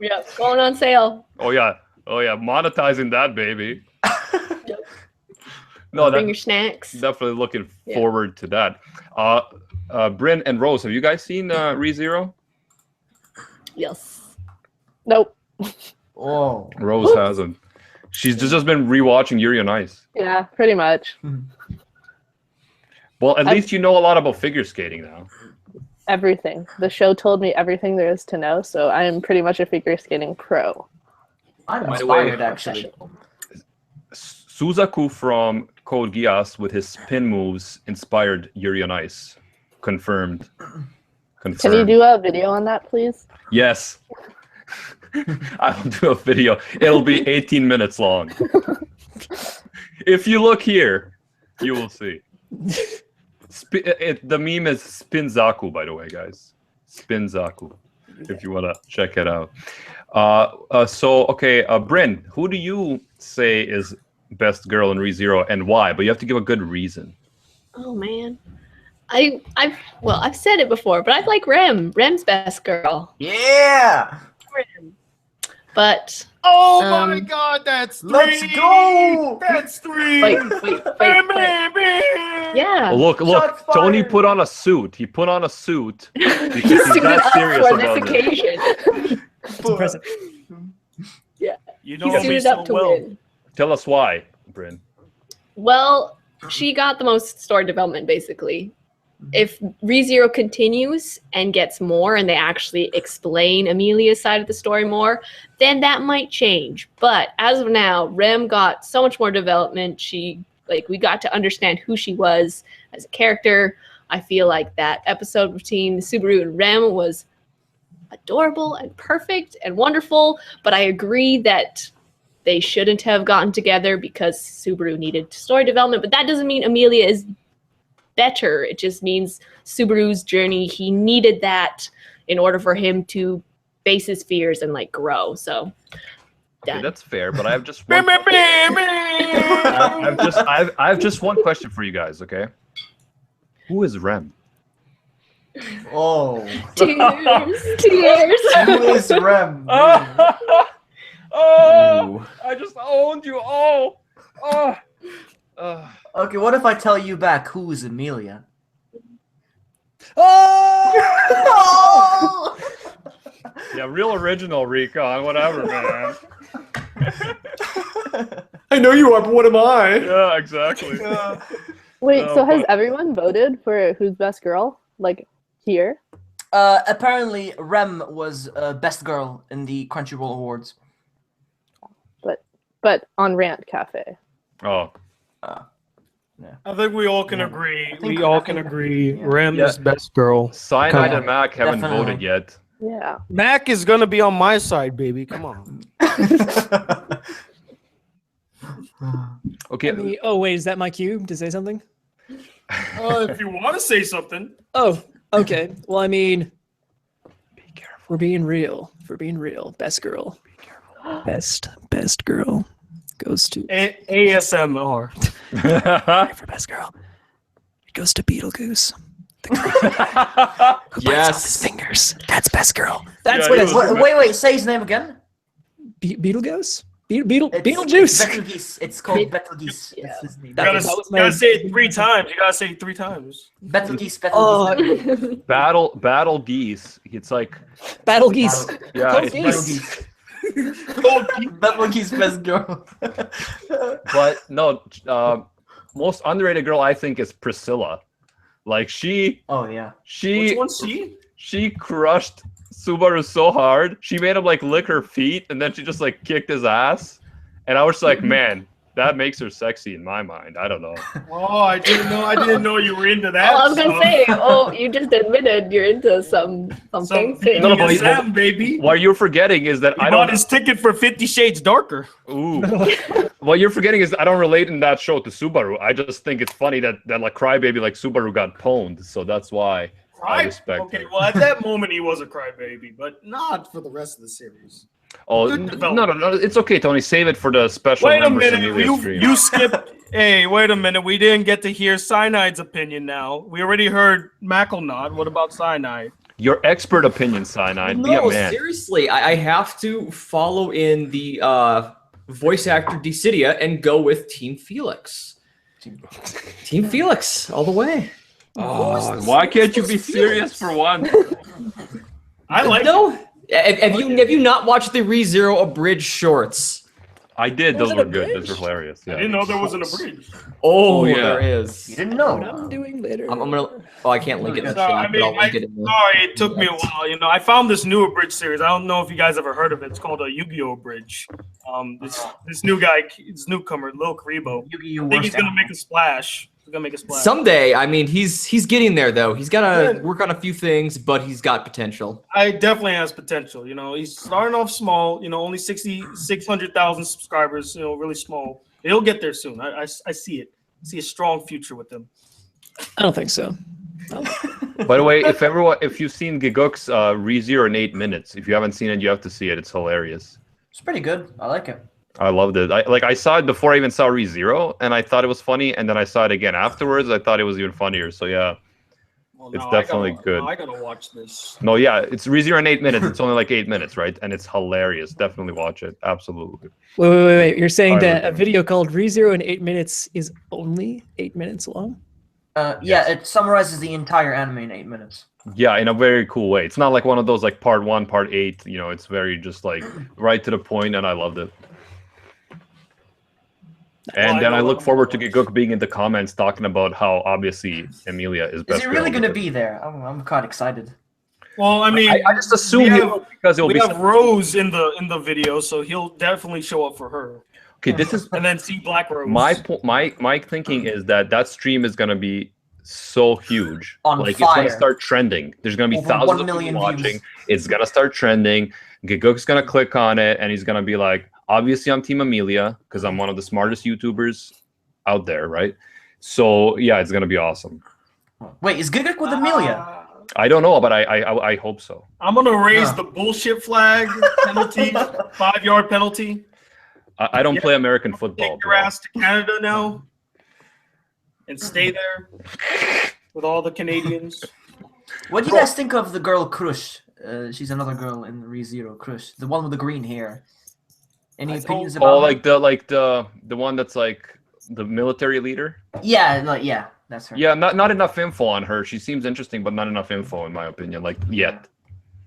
Yeah, going on sale. Oh yeah, monetizing that baby. Yep. No, bring your snacks. Definitely looking forward to that. Bryn and Rose, have you guys seen ReZero? Yes. Nope. Oh, Rose hasn't. She's just been rewatching Yuri on Ice. Yeah, pretty much. Well, at least you know a lot about figure skating now. Everything. The show told me everything there is to know, so I am pretty much a figure skating pro. I'm inspired, actually. Suzaku from Code Geass with his spin moves inspired Yuri on Ice. Confirmed. Can you do a video on that, please? Yes. I will do a video. It'll be 18 minutes long. If you look here, you will see. The meme is Spinzaku, by the way, guys. Spinzaku, if you want to check it out. Bryn, who do you say is best girl in ReZero and why? But you have to give a good reason. Oh man, I've said it before, but I like Rem. Rem's best girl. Yeah. Rem. But oh my God, that's 3. Let's go. That's 3. Wait. Yeah. Oh, look! Tony put on a suit. He put on a suit because he's that serious for about this it. occasion. It's impressive. Yeah. You know He suited up to win. Tell us why, Bryn. Well, she got the most story development, basically. If ReZero continues and gets more and they actually explain Amelia's side of the story more, then that might change. But as of now, Rem got so much more development. We got to understand who she was as a character. I feel like that episode between Subaru and Rem was adorable and perfect and wonderful, but I agree that they shouldn't have gotten together because Subaru needed story development. But that doesn't mean Amelia is better. It just means Subaru's journey, he needed that in order for him to face his fears and like grow. So okay, that's fair, but I have just one I have just one question for you guys, okay? Who is Rem? Oh. Tears. Who is Rem? Oh, I just owned you. Okay, what if I tell you back who is Amelia? Oh! Yeah, real original, Recon. Whatever, man. I know you are, but what am I? Yeah, exactly. Wait, so has everyone voted for who's best girl? Like here? Apparently, Rem was best girl in the Crunchyroll Awards. But on Rant Cafe. Oh. I think we all can agree. think- We all I can think- agree. yeah. Rem Yeah. is best girl. Cyanide on. and Mac haven't Definitely. voted yet. Yeah. Mac is gonna be on my side, baby. Come on. Okay. Oh wait, is that my cue to say something? If you want to say something. Oh, okay. Well, I mean, be careful. We're being real. We're being real. Best girl. Be careful. Best girl goes to ASMR. for best girl. It goes to Beetlejuice. The crazy guy who bites off his fingers. That's best girl. That's Yeah, what he it's. was- Wait, say his name again. Beetlejuice. It's Beetlejuice. Betelgeuse. It's called Betelgeuse. Yeah. That's his name. That You was my- gotta say it 3 times. You gotta say it 3 times. Betelgeuse. Oh, Betelgeuse. Battle geese. It's like Battle geese. yeah, Code it's geese. Betelgeuse best girl. but no, most underrated girl I think is Priscilla. Like Oh yeah. Which one's she? she crushed Subaru so hard. She made him like lick her feet and then she just like kicked his ass. And I was like, man, that makes her sexy in my mind. I don't know. Oh, I didn't know you were into that. I was gonna say, you just admitted you're into something. No, no, but Sam, baby. What you're forgetting is that He I bought don't. his ticket for 50 Shades Darker. Ooh. What you're forgetting is I don't relate in that show to Subaru. I just think it's funny that like Crybaby like Subaru got pwned, so that's why I respect Okay, it. well, at that moment he was a crybaby, but not for the rest of the series. Oh Good no, it's okay, Tony. Save it for the special Wait a members minute, Amelia stream. you skipped. Hey, wait a minute. We didn't get to hear Cyanide's opinion now. We already heard Macklenot. What about Cyanide? Your expert opinion, Cyanide. Be a No, man. seriously, I have to follow in the voice actor Dissidia and go with Team Felix. Team Felix, all the way. Oh, why can't you be serious for once? I like. No, have you not watched the ReZero abridged shorts? I did. Those Was it were a good. Those bridge? were hilarious. I Yeah. didn't know there was an abridged. Oh, yeah. there is. You didn't What know. I'm doing later. I'm gonna. Oh, I can't link it in the No, chat, I mean, but I'll link it in the. sorry, it took me a while. You know, I found this new abridged series. I don't know if you guys ever heard of it. It's called a Yu-Gi-Oh! Abridged. This new guy, this newcomer, Lil Karibo. I think he's gonna make a splash. He's gonna make a splash. Someday, I mean, he's getting there though. He's gotta work on a few things, but he's got potential. I definitely has potential. You know, he's starting off small. You know, only 600,000 subscribers. You know, really small. He'll get there soon. I see it. I see a strong future with him. I don't think so. By the way, if you've seen Giguk's ReZero in 8 minutes, if you haven't seen it, you have to see it. It's hilarious. It's pretty good. I like it. I loved it. I saw it before I even saw ReZero, and I thought it was funny, and then I saw it again afterwards. I thought it was even funnier. So yeah, Well, It's now definitely good. I gotta watch this. no, yeah, it's ReZero in 8 minutes. It's only like 8 minutes, right? And it's hilarious. Definitely watch it. Absolutely. Wait. You're saying Sorry, that a Rick. video called ReZero in 8 minutes is only 8 minutes long? Yeah, it summarizes the entire anime in 8 minutes. Yeah, in a very cool way. It's not like one of those like part 1, part 8. You know, it's very just like right to the point, and I loved it. And I then know I look that forward to much. Giguk being in the comments talking about how obviously Emilia is best. Is he really girl gonna because- be there? I'm quite excited. Well, I mean, I just assume we he have, will because it'll we be. have Rose in the video, so he'll definitely show up for her. Okay, this is And then see Black Rose. my thinking is that stream is gonna be so huge, On like it's gonna fire. start trending. There's gonna be Over thousands 1 of million people views. watching. It's gonna start trending. Giguk's gonna click on it, and he's gonna be like, "Obviously, I'm Team Amelia because I'm one of the smartest YouTubers out there, right?" So yeah, it's gonna be awesome. Wait, is Giguk with Amelia? I don't know, but I hope so. I'm gonna raise Huh. the bullshit flag penalty, 5-yard penalty. I don't Yeah. play American football. Take your ass to Canada now and stay there with all the Canadians. What do you guys think of the girl Krush? She's another girl in ReZero. Krush, the one with the green hair. Any opinions about Oh, her? like the one that's like the military leader. Yeah, that's her. Yeah, not enough info on her. She seems interesting, but not enough info in my opinion. Like yet.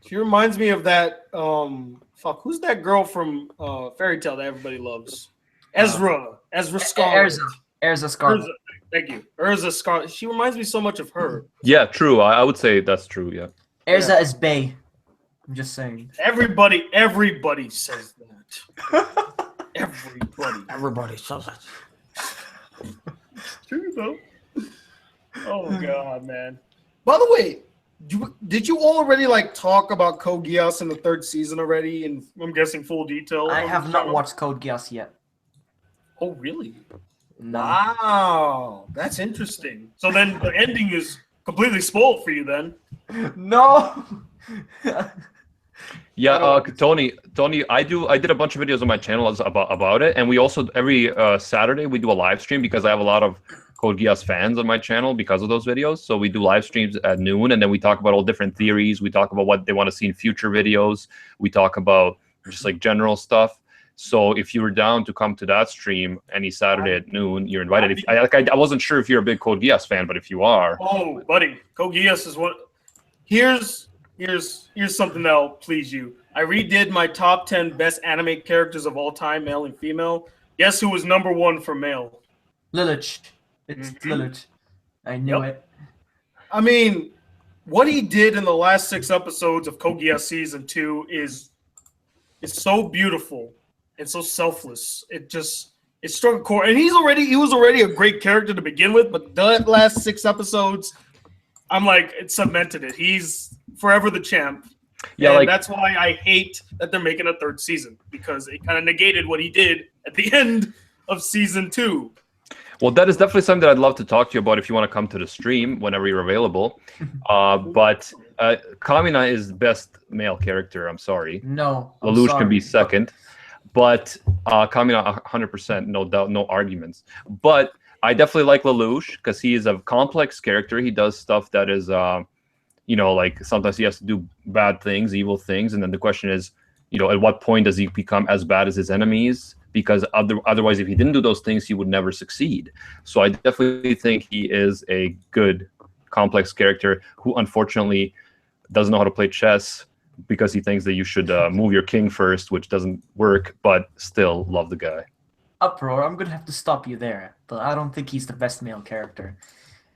She reminds me of that. Who's that girl from Fairy Tale that everybody loves? Ezra Scarlet. Erza Scarlet. Urza, thank you. Urza Scarlet. She reminds me so much of her. Yeah, true. I would say that's true. Yeah. Erza is Bay. I'm just saying. Everybody says that. Everybody says it. True though. Oh god, man. By the way, did you already like talk about Code Geass in the 3rd season already? And I'm guessing full detail. I on have the not channel? watched Code Geass yet. Oh really? No. Wow, that's interesting. So then the ending is completely spoiled for you then. No. Yeah, Tony, I did a bunch of videos on my channel about it, and we also every Saturday we do a live stream because I have a lot of Code Geass fans on my channel because of those videos. So we do live streams at noon, and then we talk about all different theories. We talk about what they want to see in future videos. We talk about just like general stuff. So if you were down to come to that stream any Saturday at noon, you're invited. I wasn't sure if you're a big Code Geass fan, but if you are, Oh, buddy, Code Geass is what. Here's something that'll please you. I redid my top 10 best anime characters of all time, male and female. Guess who was number 1 for male? Lilith. It's Lilith. I knew it. I mean, what he did in the last 6 episodes of Code Geass season 2 is so beautiful and so selfless. It struck a chord, and he was already a great character to begin with, but the last 6 episodes, I'm like, it cemented it. He's forever the champ. Yeah, and like- that's why I hate that they're making a 3rd season, because it kind of negated what he did at the end of season 2. well, that is definitely something that I'd love to talk to you about if you want to come to the stream whenever you're available. But Kamina is the best male character. I'm sorry. No. I'm Lelouch sorry. can be second, but Kamina 100%, no doubt, no arguments. But I definitely like Lelouch because he is a complex character. He does stuff that is, like sometimes he has to do bad things, evil things, and then the question is, at what point does he become as bad as his enemies? Because otherwise, if he didn't do those things, he would never succeed. So I definitely think he is a good, complex character who unfortunately doesn't know how to play chess because he thinks that you should move your king first, which doesn't work, but still love the guy. Uproar, I'm gonna have to stop you there. But I don't think he's the best male character.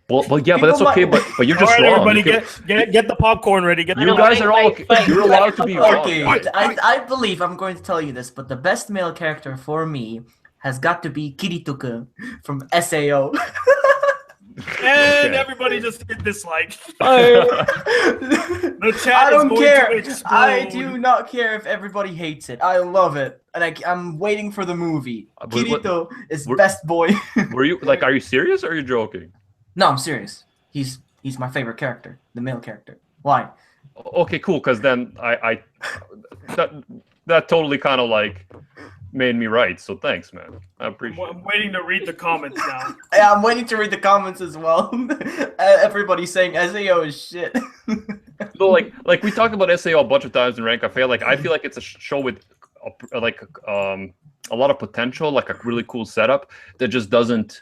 Well, yeah, but that's People okay. might- But you're All just right, wrong. everybody, get the popcorn ready. Get the You guys are all. You're allowed to be wrong. Okay, I believe I'm going to tell you this, but the best male character for me has got to be Kiritoku from SAO. And Okay. everybody just hit dislike. I The chat don't is going care. to explode. I do not care if everybody hates it. I love it, and I'm waiting for the movie. But Kirito is we're- best boy. Were you like? Are you serious or are you joking? No, I'm serious. He's my favorite character, the male character. Why? Okay, cool. Because then that totally kind of like made me right. So thanks, man. I appreciate it. I'm waiting to read the comments now. Yeah, I'm waiting to read the comments as well. Everybody's saying SAO is shit. So like we talked about SAO a bunch of times in Rant Café. Like I feel like it's a show with a lot of potential, like a really cool setup that just doesn't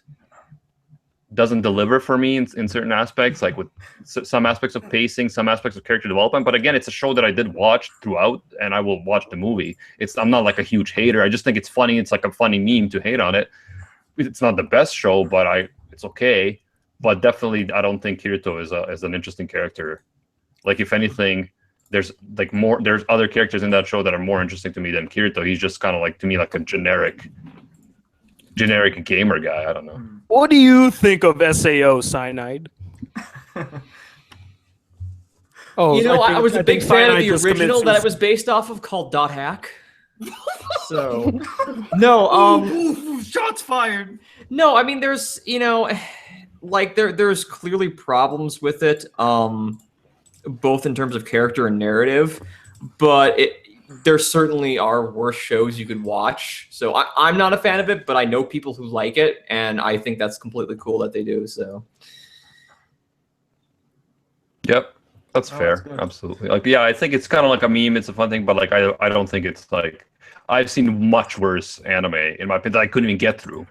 deliver for me in certain aspects, like with some aspects of pacing, some aspects of character development. But again, it's a show that I did watch throughout, and I will watch the movie. I'm not like a huge hater. I just think it's funny. It's like a funny meme to hate on it. it's not the best show, but it's okay. But definitely, I don't think Kirito is an interesting character. Like, if anything, there's other characters in that show that are more interesting to me than Kirito. He's just kind of like, to me, like a generic gamer guy. I don't know. What do you think of SAO Cyanide? Oh, You know, I was a big fan of Cyanide the just original commits that it his- was based off of called Dot Hack. So, no, Ooh, shots fired. no, I mean, there's, you know, like there's clearly problems with it, both in terms of character and narrative, but there certainly are worse shows you could watch. So I'm not a fan of it, but I know people who like it, and I think that's completely cool that they do. So, Yep, that's fair. that's good. Absolutely. Like, yeah, I think it's kind of like a meme. It's a fun thing, but like, I don't think it's like, I've seen much worse anime in my opinion that I couldn't even get through.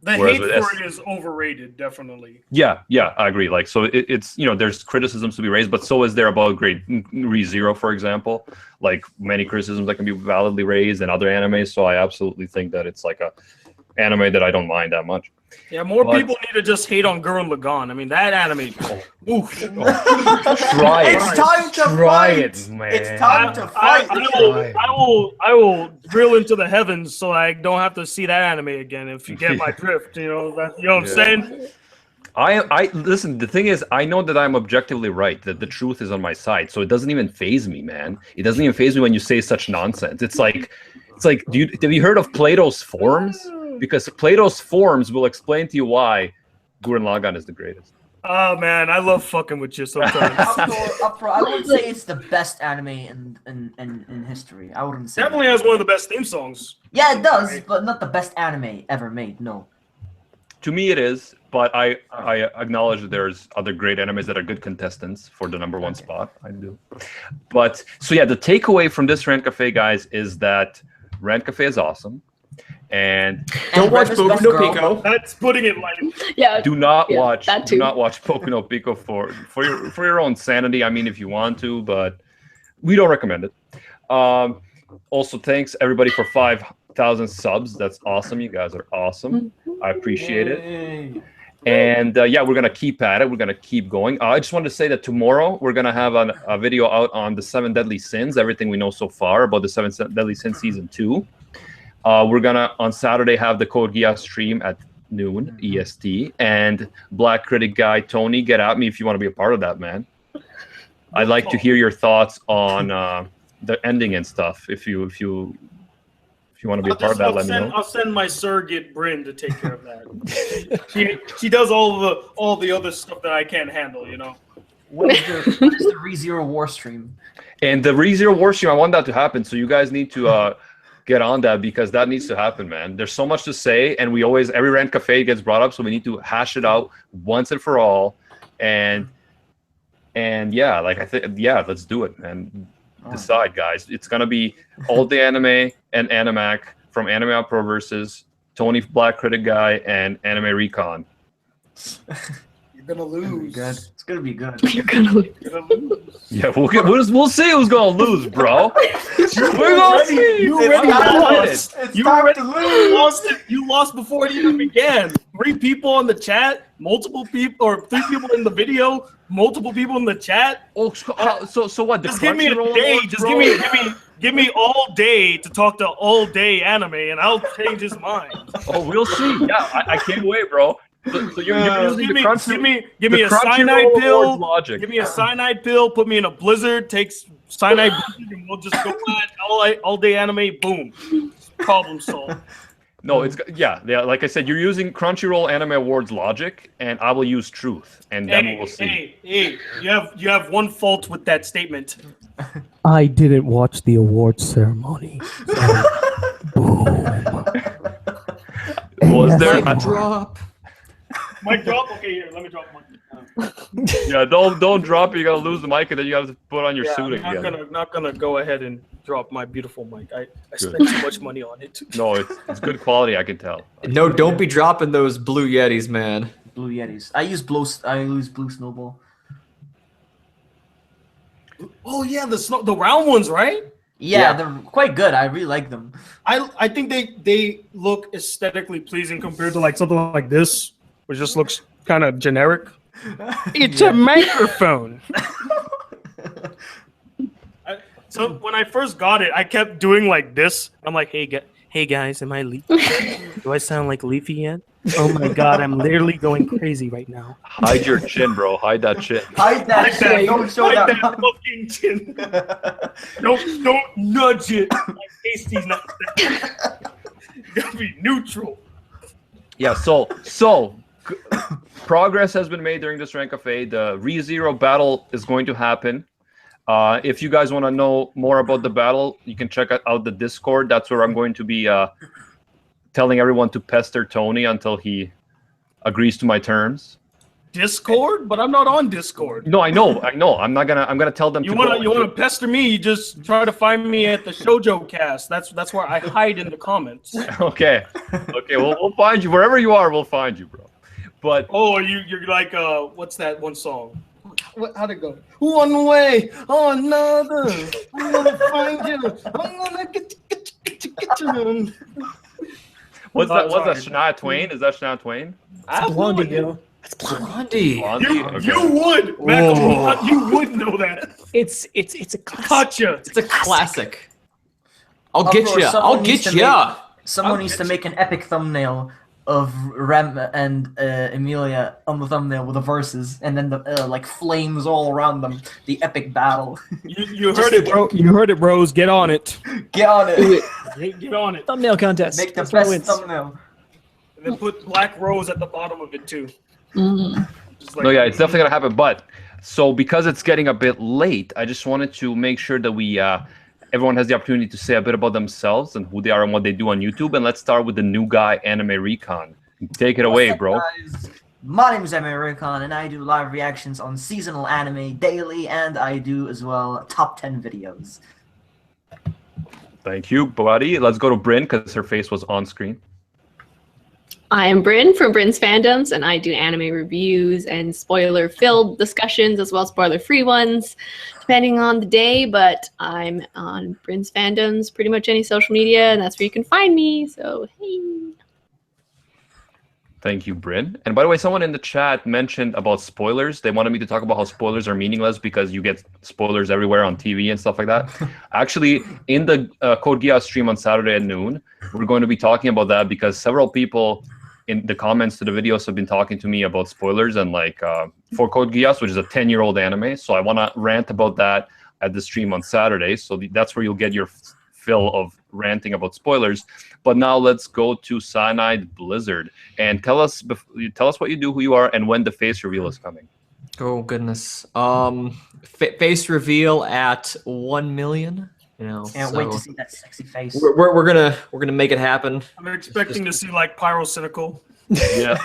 The Whereas hate with for it is overrated, definitely. Yeah, I agree. Like, so it's, you know, there's criticisms to be raised, but so is there about Grade ReZero, for example. Like, many criticisms that can be validly raised in other animes. So I absolutely think that it's like a anime that I don't mind that much. Yeah, more But- people need to just hate on Gurren Lagann. I mean, that anime. Oof. Try it. It's time to Try fight. it, man. It's time to fight. I will drill into the heavens so I don't have to see that anime again. If you get my drift, you know what I'm saying. I listen. The thing is, I know that I'm objectively right. That the truth is on my side, so it doesn't even faze me, man. It doesn't even faze me when you say such nonsense. It's like, have you heard of Plato's forms? Because Plato's forms will explain to you why Gurren Lagann is the greatest. Oh man, I love fucking with you sometimes. I wouldn't say it's the best anime in history. I wouldn't say. Definitely has one of the best theme songs. Yeah, it does, but not the best anime ever made. No. To me, it is, but I acknowledge that there's other great animes that are good contestants for the number one spot. I do. But so yeah, the takeaway from this Rant Cafe, guys, is that Rant Cafe is awesome. And don't watch Breakfast Best Boku no Girl. Pico. That's putting it light. Yeah. do not watch that do too. not watch Boku no Pico for your own sanity. I mean, if you want to, but we don't recommend it. Also, thanks everybody for 5,000 subs. That's awesome. You guys are awesome. I appreciate it. Yay. And yeah, we're gonna keep at it. We're gonna keep going. I just wanted to say that tomorrow we're gonna have a video out on the 7 Deadly Sins, everything we know so far about the 7 Deadly Sins season 2. We're gonna on Saturday have the Code Geass stream at noon EST, and BlackCriticGuy Tony, get at me if you want to be a part of that, man. I'd like to hear your thoughts on the ending and stuff. If you want to be a part of that, let me know. I'll send my surrogate Bryn to take care of that. she does all the other stuff that I can't handle, you know. What is the ReZero War stream? And the ReZero War stream, I want that to happen. So you guys need to get on that, because that needs to happen, man. There's so much to say, and every Rant Cafe gets brought up, so we need to hash it out once and for all. And yeah, like let's do it and decide, guys. It's gonna be All Day Anime and Animac from Anime Out Pro versus Tony BlackCriticGuy and Anime Recon. You're gonna lose. It's gonna be good. You're gonna lose. You're gonna lose. Yeah, we'll see who's gonna lose, bro. We're gonna see. You already lost. It's You time already to lose. You lost before it even began. 3 people in the chat, multiple people, or 3 people in the video, multiple people in the chat. Oh, so what? The Just give me a Crunchyroll day. Awards, Just bro? give me all day to talk to All Day Anime, and I'll change his mind. Oh, we'll see. Yeah, I can't wait, bro. So you're using Give me a Crunchyroll cyanide Awards pill. logic. Give me a cyanide pill. Put me in a blizzard. Takes CyanideBlizzard, and we'll just go at All Day Anime. Boom. Problem solved. No, it's yeah. Like I said, you're using Crunchyroll Anime Awards logic, and I will use truth, and then we'll see. Hey, you have one fault with that statement. I didn't watch the awards ceremony. So, boom. Was there? Mic drop. Mic drop. Okay, here. Let me drop one. Yeah, don't drop it. You gotta lose the mic, and then you gotta put on your suit I'm again. not gonna go ahead and drop my beautiful mic. I spent too much money on it. No, it's good quality. I can tell. No, don't be dropping those blue Yetis, man. Blue Yetis. I use Blue Snowball. Oh yeah, the round ones, right? Yeah, they're quite good. I really like them. I think they look aesthetically pleasing compared to like something like this, which just looks kind of generic. It's a microphone. So when I first got it, I kept doing like this. I'm like, hey guys, am I leafy? Do I sound like leafy yet? Oh my god, I'm literally going crazy right now. Hide your chin, bro. Hide that chin. Hide that shit. Don't show Hide that. that fucking chin. Don't nudge it. My tasty's not that. You gotta be neutral. Yeah. So progress has been made during this Rant Cafe. The ReZero battle is going to happen. If you guys want to know more about the battle, you can check out the Discord. That's where I'm going to be telling everyone to pester Tony until he agrees to my terms. Discord? But I'm not on Discord. No, I know. I'm gonna tell them. You wanna pester me? You just try to find me at the Shoujo Cast. That's where I hide in the comments. Okay. We'll find you wherever you are. We'll find you, bro. But you're like what's that one song? How'd it go? One way or another, I'm gonna find you. I'm gonna get you. What's that? Shania Twain? Is that Shania Twain? It's Blondie, yo. It's Blondie. You would, Macklenot, you would know that. It's a classic. Gotcha. It's a classic. I'll get you. Someone needs to make an epic thumbnail of Rem and Emilia on the thumbnail with the verses, and then the like flames all around them. The epic battle. You heard it, bro. You heard it, bros. Get on it. Get on it. Get on it. Thumbnail contest. Make the That's what best wins. thumbnail. And then put Black Rose at the bottom of it too. Just like, No, yeah, it's definitely gonna happen. But so because it's getting a bit late, I just wanted to make sure that we everyone has the opportunity to say a bit about themselves and who they are and what they do on YouTube. And let's start with the new guy, Anime Recon. Take it away, bro. Guys? My name is Anime Recon, and I do live reactions on seasonal anime daily, and I do as well top 10 videos. Thank you, buddy. Let's go to Bryn because her face was on screen. I am Bryn from Bryn's Fandoms, and I do anime reviews and spoiler-filled discussions, as well as spoiler-free ones, depending on the day. But I'm on Bryn's Fandoms, pretty much any social media, and that's where you can find me. So, hey. Thank you, Bryn. And by the way, someone in the chat mentioned about spoilers. They wanted me to talk about how spoilers are meaningless because you get spoilers everywhere on TV and stuff like that. Actually, in the Code Geass stream on Saturday at noon, we're going to be talking about that because several people in the comments to the videos have been talking to me about spoilers and like for Code Geass, which is a 10-year-old anime. So I want to rant about that at the stream on Saturday. So that's where you'll get your fill of ranting about spoilers. But now let's go to CyanideBlizzard and tell us what you do, who you are, and when the face reveal is coming. Oh goodness. Face reveal at 1 million. You know, Can't wait to see that sexy face. We're gonna make it happen. I'm expecting to see like Pyrocynical. Yeah.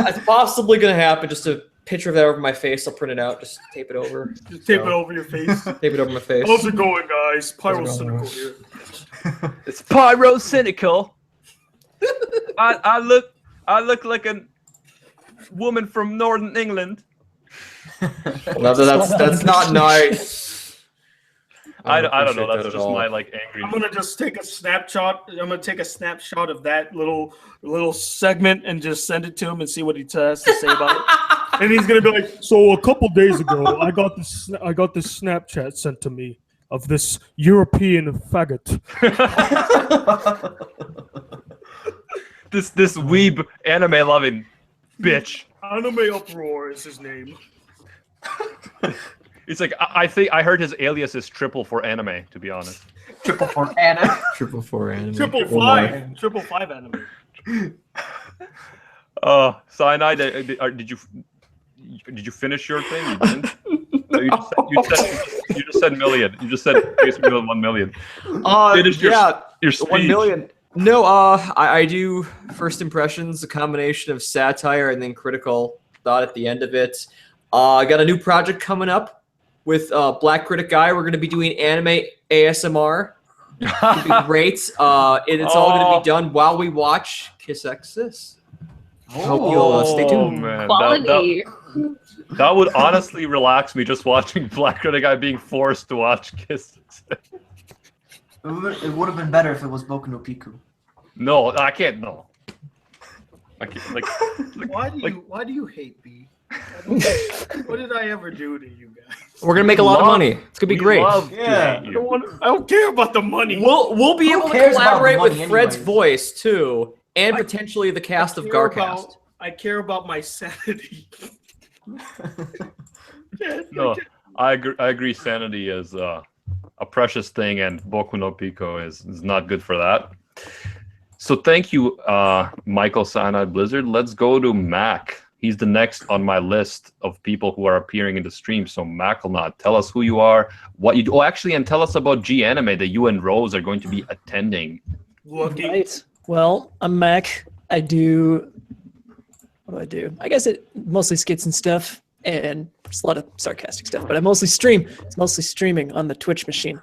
It's possibly gonna happen. Just a picture of that over my face. I'll print it out. Just tape it over. Just tape it over your face. Tape it over my face. How's it going, guys? Pyrocynical here. It's Pyrocynical. I look like a woman from Northern England. No, that's not nice. I don't know. That's that just my like angry. I'm gonna just take a snapshot. I'm gonna take a snapshot of that little segment and just send it to him and see what he has to say about it. And he's gonna be like, "So a couple days ago, I got this Snapchat sent to me of this European faggot." this weeb anime loving bitch. Anime Uproar is his name. It's like I think I heard his alias is triple for anime. To be honest. Triple for Anna. Triple 4 anime. Triple five anime. Cyanide, did you finish your thing? You didn't? No, you just said million. You just said basically 1 million. Finish your speech. 1 million. No, I do first impressions, a combination of satire and then critical thought at the end of it. I got a new project coming up with BlackCriticGuy. We're going to be doing anime ASMR. It's going to be great. It's all going to be done while we watch Kiss X Sis. Hope you'll stay tuned. Man. Quality. That would honestly relax me just watching BlackCriticGuy being forced to watch Kiss. It would have been better if it was Boku no Pico. No, I can't. No. I can't. Like Why do you hate me? What did I ever do to you guys? We're gonna make a lot of money. It's gonna be great. Yeah, I don't care about the money. We'll be Who able to cares about collaborate with money Fred's anyways? voice too, and potentially the cast of Garcast. I care about my sanity. No, I agree. Sanity is a precious thing, and Boku no Pico is not good for that. So thank you, Michael CyanideBlizzard. Let's go to Mac. He's the next on my list of people who are appearing in the stream. So Macklenot, tell us who you are, what you do. Oh, actually, and tell us about G Anime that you and Rose are going to be attending. Right. Well, I'm Mac. I do. What do I do? I guess it mostly skits and stuff, and just a lot of sarcastic stuff. But I mostly stream. It's mostly streaming on the Twitch machine.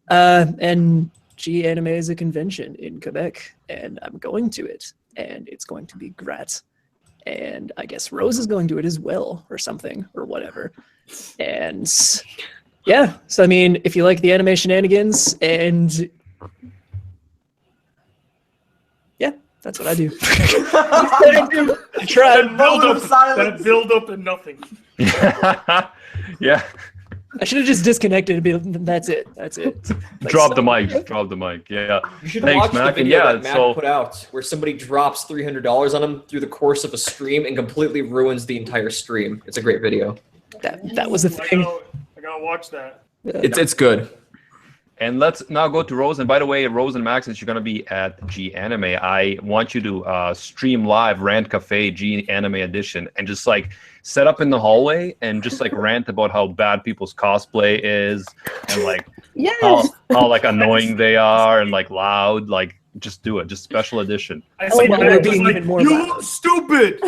And G Anime is a convention in Quebec, and I'm going to it, and it's going to be great. And I guess Rose is going to it as well, or something, or whatever. And yeah, so I mean, if you like the anime shenanigans, and yeah, that's what I do. I tried. That build up and nothing. Yeah. I should have just disconnected and be. That's it. That's it. Like, Drop the mic. Drop the mic. Yeah. You should Thanks, watch Mac. the And video yeah, that Mac so put out, where somebody drops $300 on him through the course of a stream and completely ruins the entire stream. It's a great video. That was the thing. I gotta watch that. It's good. And let's now go to Rose. And by the way, Rose and Max, since you're going to be at G Anime, I want you to stream live Rant Café G Anime Edition and just like set up in the hallway and just like rant about how bad people's cosplay is and like how like annoying they are and like loud. Like just do it. Just special edition. I see well, that. we're Just being like, even more you loud." look stupid.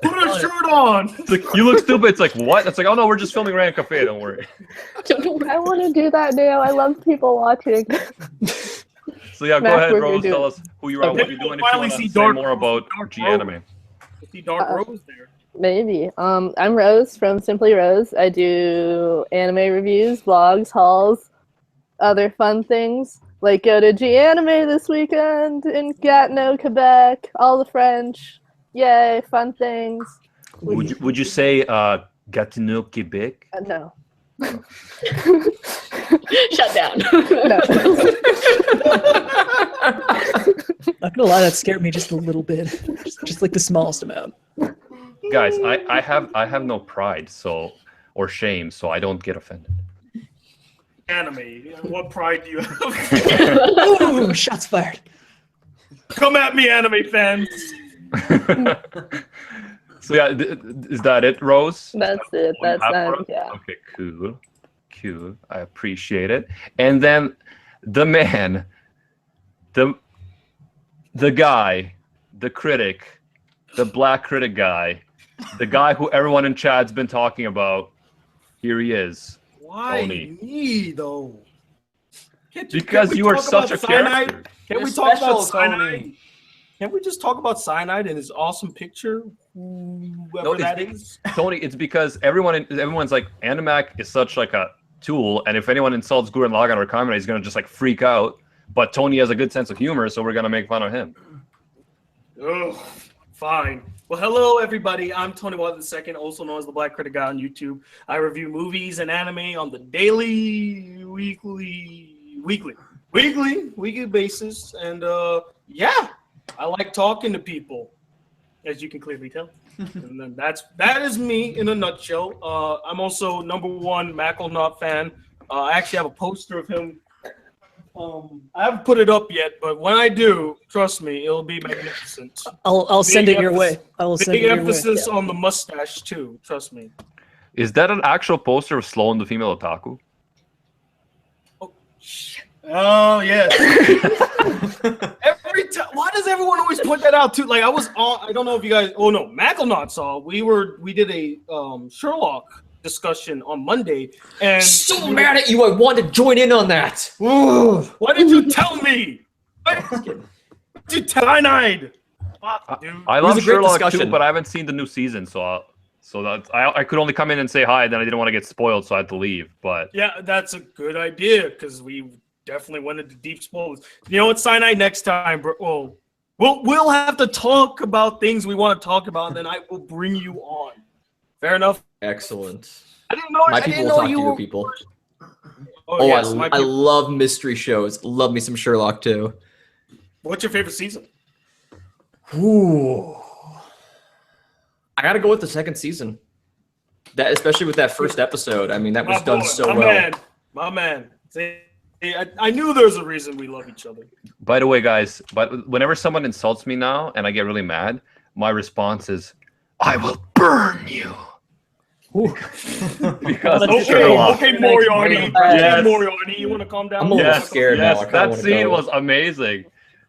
Put a shirt on. It's like, you look stupid. It's like, what? It's like, oh no, we're just filming Rant Café. Don't worry. I want to do that now. I love people watching. So yeah, go Mac, ahead, what Rose. you're Tell doing. us who you are, what you're doing. If you Finally want see to say Dark more Rose. about Dark G Rose. Anime. See Dark Rose there. Maybe. I'm Rose from Simply Rose. I do anime reviews, vlogs, hauls, other fun things. Like go to G Anime this weekend in Gatineau, Quebec. All the French. Yay, fun things. Would you say Gatineau, Quebec? No. Shut down. No. Not gonna lie, that scared me just a little bit, just like the smallest amount. Guys, I have no pride, so or shame, so I don't get offended. Anime. What pride do you have? Ooh, shots fired. Come at me, anime fans. So yeah, is that it, Rose? That's it. That's Afro? yeah. Okay, cool. I appreciate it. And then the man, the guy, the critic, the black critic guy, the guy who everyone in chat's been talking about. Here he is. Why Tony. me though? Because you are such a character. Can we talk about Cyanide? Can't we just talk about Cyanide and his awesome picture? Whoever that is. Tony, it's because everyone's like, Animac is such like a tool, and if anyone insults Gurren Lagann or Kamina, he's gonna just like freak out. But Tony has a good sense of humor, so we're gonna make fun of him. Oh, fine. Well, hello everybody. I'm Tony Watt II, also known as the Black Critic Guy on YouTube. I review movies and anime on the daily, weekly basis, and yeah, I like talking to people, as you can clearly tell. And then that is me in a nutshell. I'm also #1 Macklenot fan. I actually have a poster of him. I haven't put it up yet, but when I do, trust me, it'll be magnificent. I'll send it your way. I will send it your way. Big emphasis on the mustache too. Trust me. Is that an actual poster of Sloan the female otaku? Oh yes. Every time, why does everyone always point that out too? Like I was on. I don't know if you guys. Oh no, Macklenot saw. We did a Sherlock discussion on Monday, and So mad at you! I wanted to join in on that. Why did you tell me? Why did you tell Cyanide? Fuck, dude. I was love a great Sherlock too, discussion. but I haven't seen the new season, so So I could only come in and say hi, then I didn't want to get spoiled, so I had to leave. But Yeah, that's a good idea because we definitely went into deep spoilers. You know what, Cyanide? Next time, bro. Well, we'll have to talk about things we want to talk about, and then I will bring you on. Fair enough. Excellent. I didn't know. My people will talk to your people. Oh, yes, I love mystery shows. Love me some Sherlock too. What's your favorite season? Ooh. I gotta go with the second season. That, especially with that first episode. I mean, that was done so well. My man. See, I knew there was a reason we love each other. by the way, guys, but whenever someone insults me now and I get really mad, my response is, "I will burn you." Because of Sherlock. Okay, Moriarty. Yes. Moriarty, you want to calm down? I'm a little scared now. I Yes, kinda that wanna scene go. was amazing.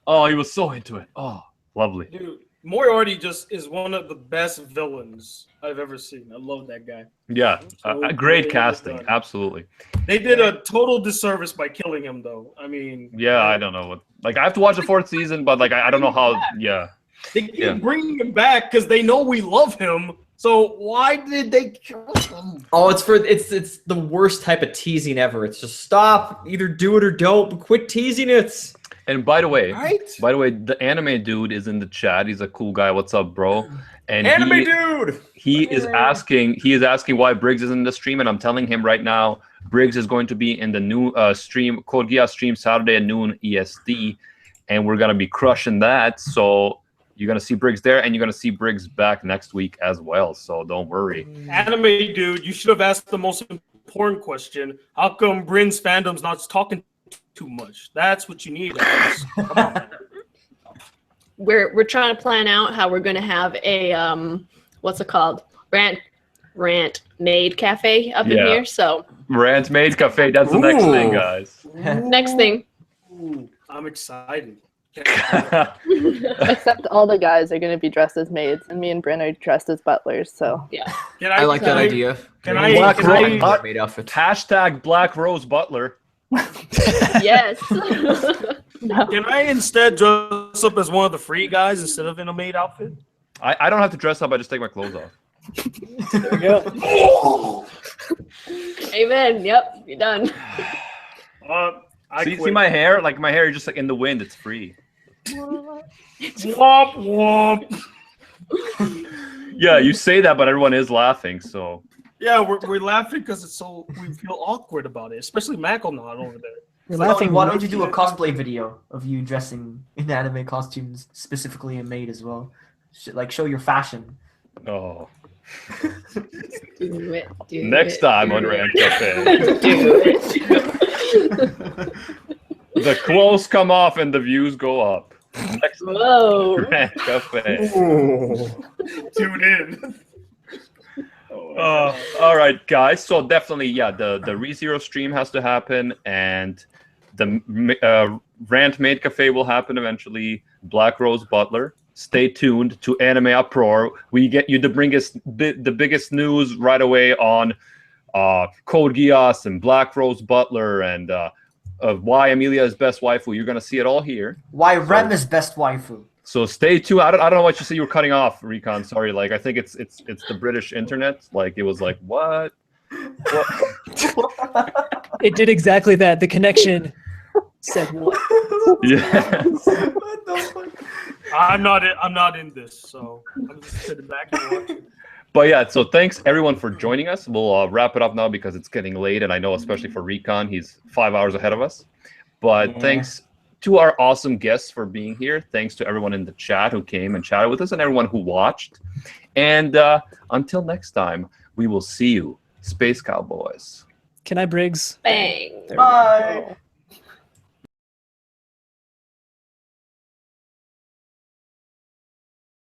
Oh, he was so into it. Oh, lovely. Dude, Moriarty just is one of the best villains I've ever seen. I love that guy. Yeah, So great well casting. done. Absolutely. They did a total disservice by killing him, though. I mean, Yeah, I don't know what. Like, I have to watch the 4th season, but like, I don't know how. Yeah. they keep bringing him back because they know we love him. So why did they kill him? Oh, it's the worst type of teasing ever. It's just stop, either do it or don't, but quit teasing it. And by the way, Right? the anime dude is in the chat. He's a cool guy. What's up, bro? And Anime dude. he is asking why Briggs is in the stream, and I'm telling him right now, Briggs is going to be in the new stream, Code Geass stream Saturday at noon EST, and we're gonna be crushing that. So you're gonna see Briggs there, and you're gonna see Briggs back next week as well. So don't worry. Anime dude, you should have asked the most important question. How come Bryn's fandom's not talking too much? That's what you need. Come on, man. We're trying to plan out how we're gonna have a what's it called? Rant Made Cafe up in Yeah. here. So Rant Made Cafe. That's the next thing, guys. next thing. Ooh, I'm excited. Except all the guys are going to be dressed as maids, and me and Bryn are dressed as butlers. So Yeah. I like that idea. Can Black I Rose- Made outfit. Hashtag Black Rose Butler. Yes. can I instead dress up as one of the free guys instead of in a maid outfit? I don't have to dress up. I just take my clothes off. There we go. Amen. Yep. You're done. I See quit. my hair? Like my hair is just like in the wind. It's free. Womp womp. Yeah, you say that, but everyone is laughing. So Yeah, we're laughing because we feel awkward about it, especially Macklenot over there. You're Why laughing. don't you do a cosplay video of you dressing in anime costumes, specifically a maid as well? Like show your fashion. oh. Do it. Do Next it, time do on it. Rant Cafe, Do it. the clothes come off and the views go up. Next Whoa. Rant Cafe. Tune in. All right, guys. So definitely, yeah, the ReZero stream has to happen, and the Rant Made Cafe will happen eventually. Black Rose Butler. Stay tuned to Anime Uproar. We get you the biggest news right away on Code Geass and Black Rose Butler and why Amelia is best waifu. You're gonna see it all here. Why Rem is best waifu. So stay tuned. I don't know what you said. You were cutting off, Recon. Sorry. Like I think it's the British internet. Like it was like what? It did exactly that. The connection said what? Yes. What the fuck? I'm not in this, so I'm just sitting back and watching. But yeah, so thanks everyone for joining us. We'll wrap it up now because it's getting late, and I know especially for Recon, he's 5 hours ahead of us. But thanks to our awesome guests for being here. Thanks to everyone in the chat who came and chatted with us, and everyone who watched. And until next time, we will see you, Space Cowboys. Can I, Briggs? Bang. There we Bye. go.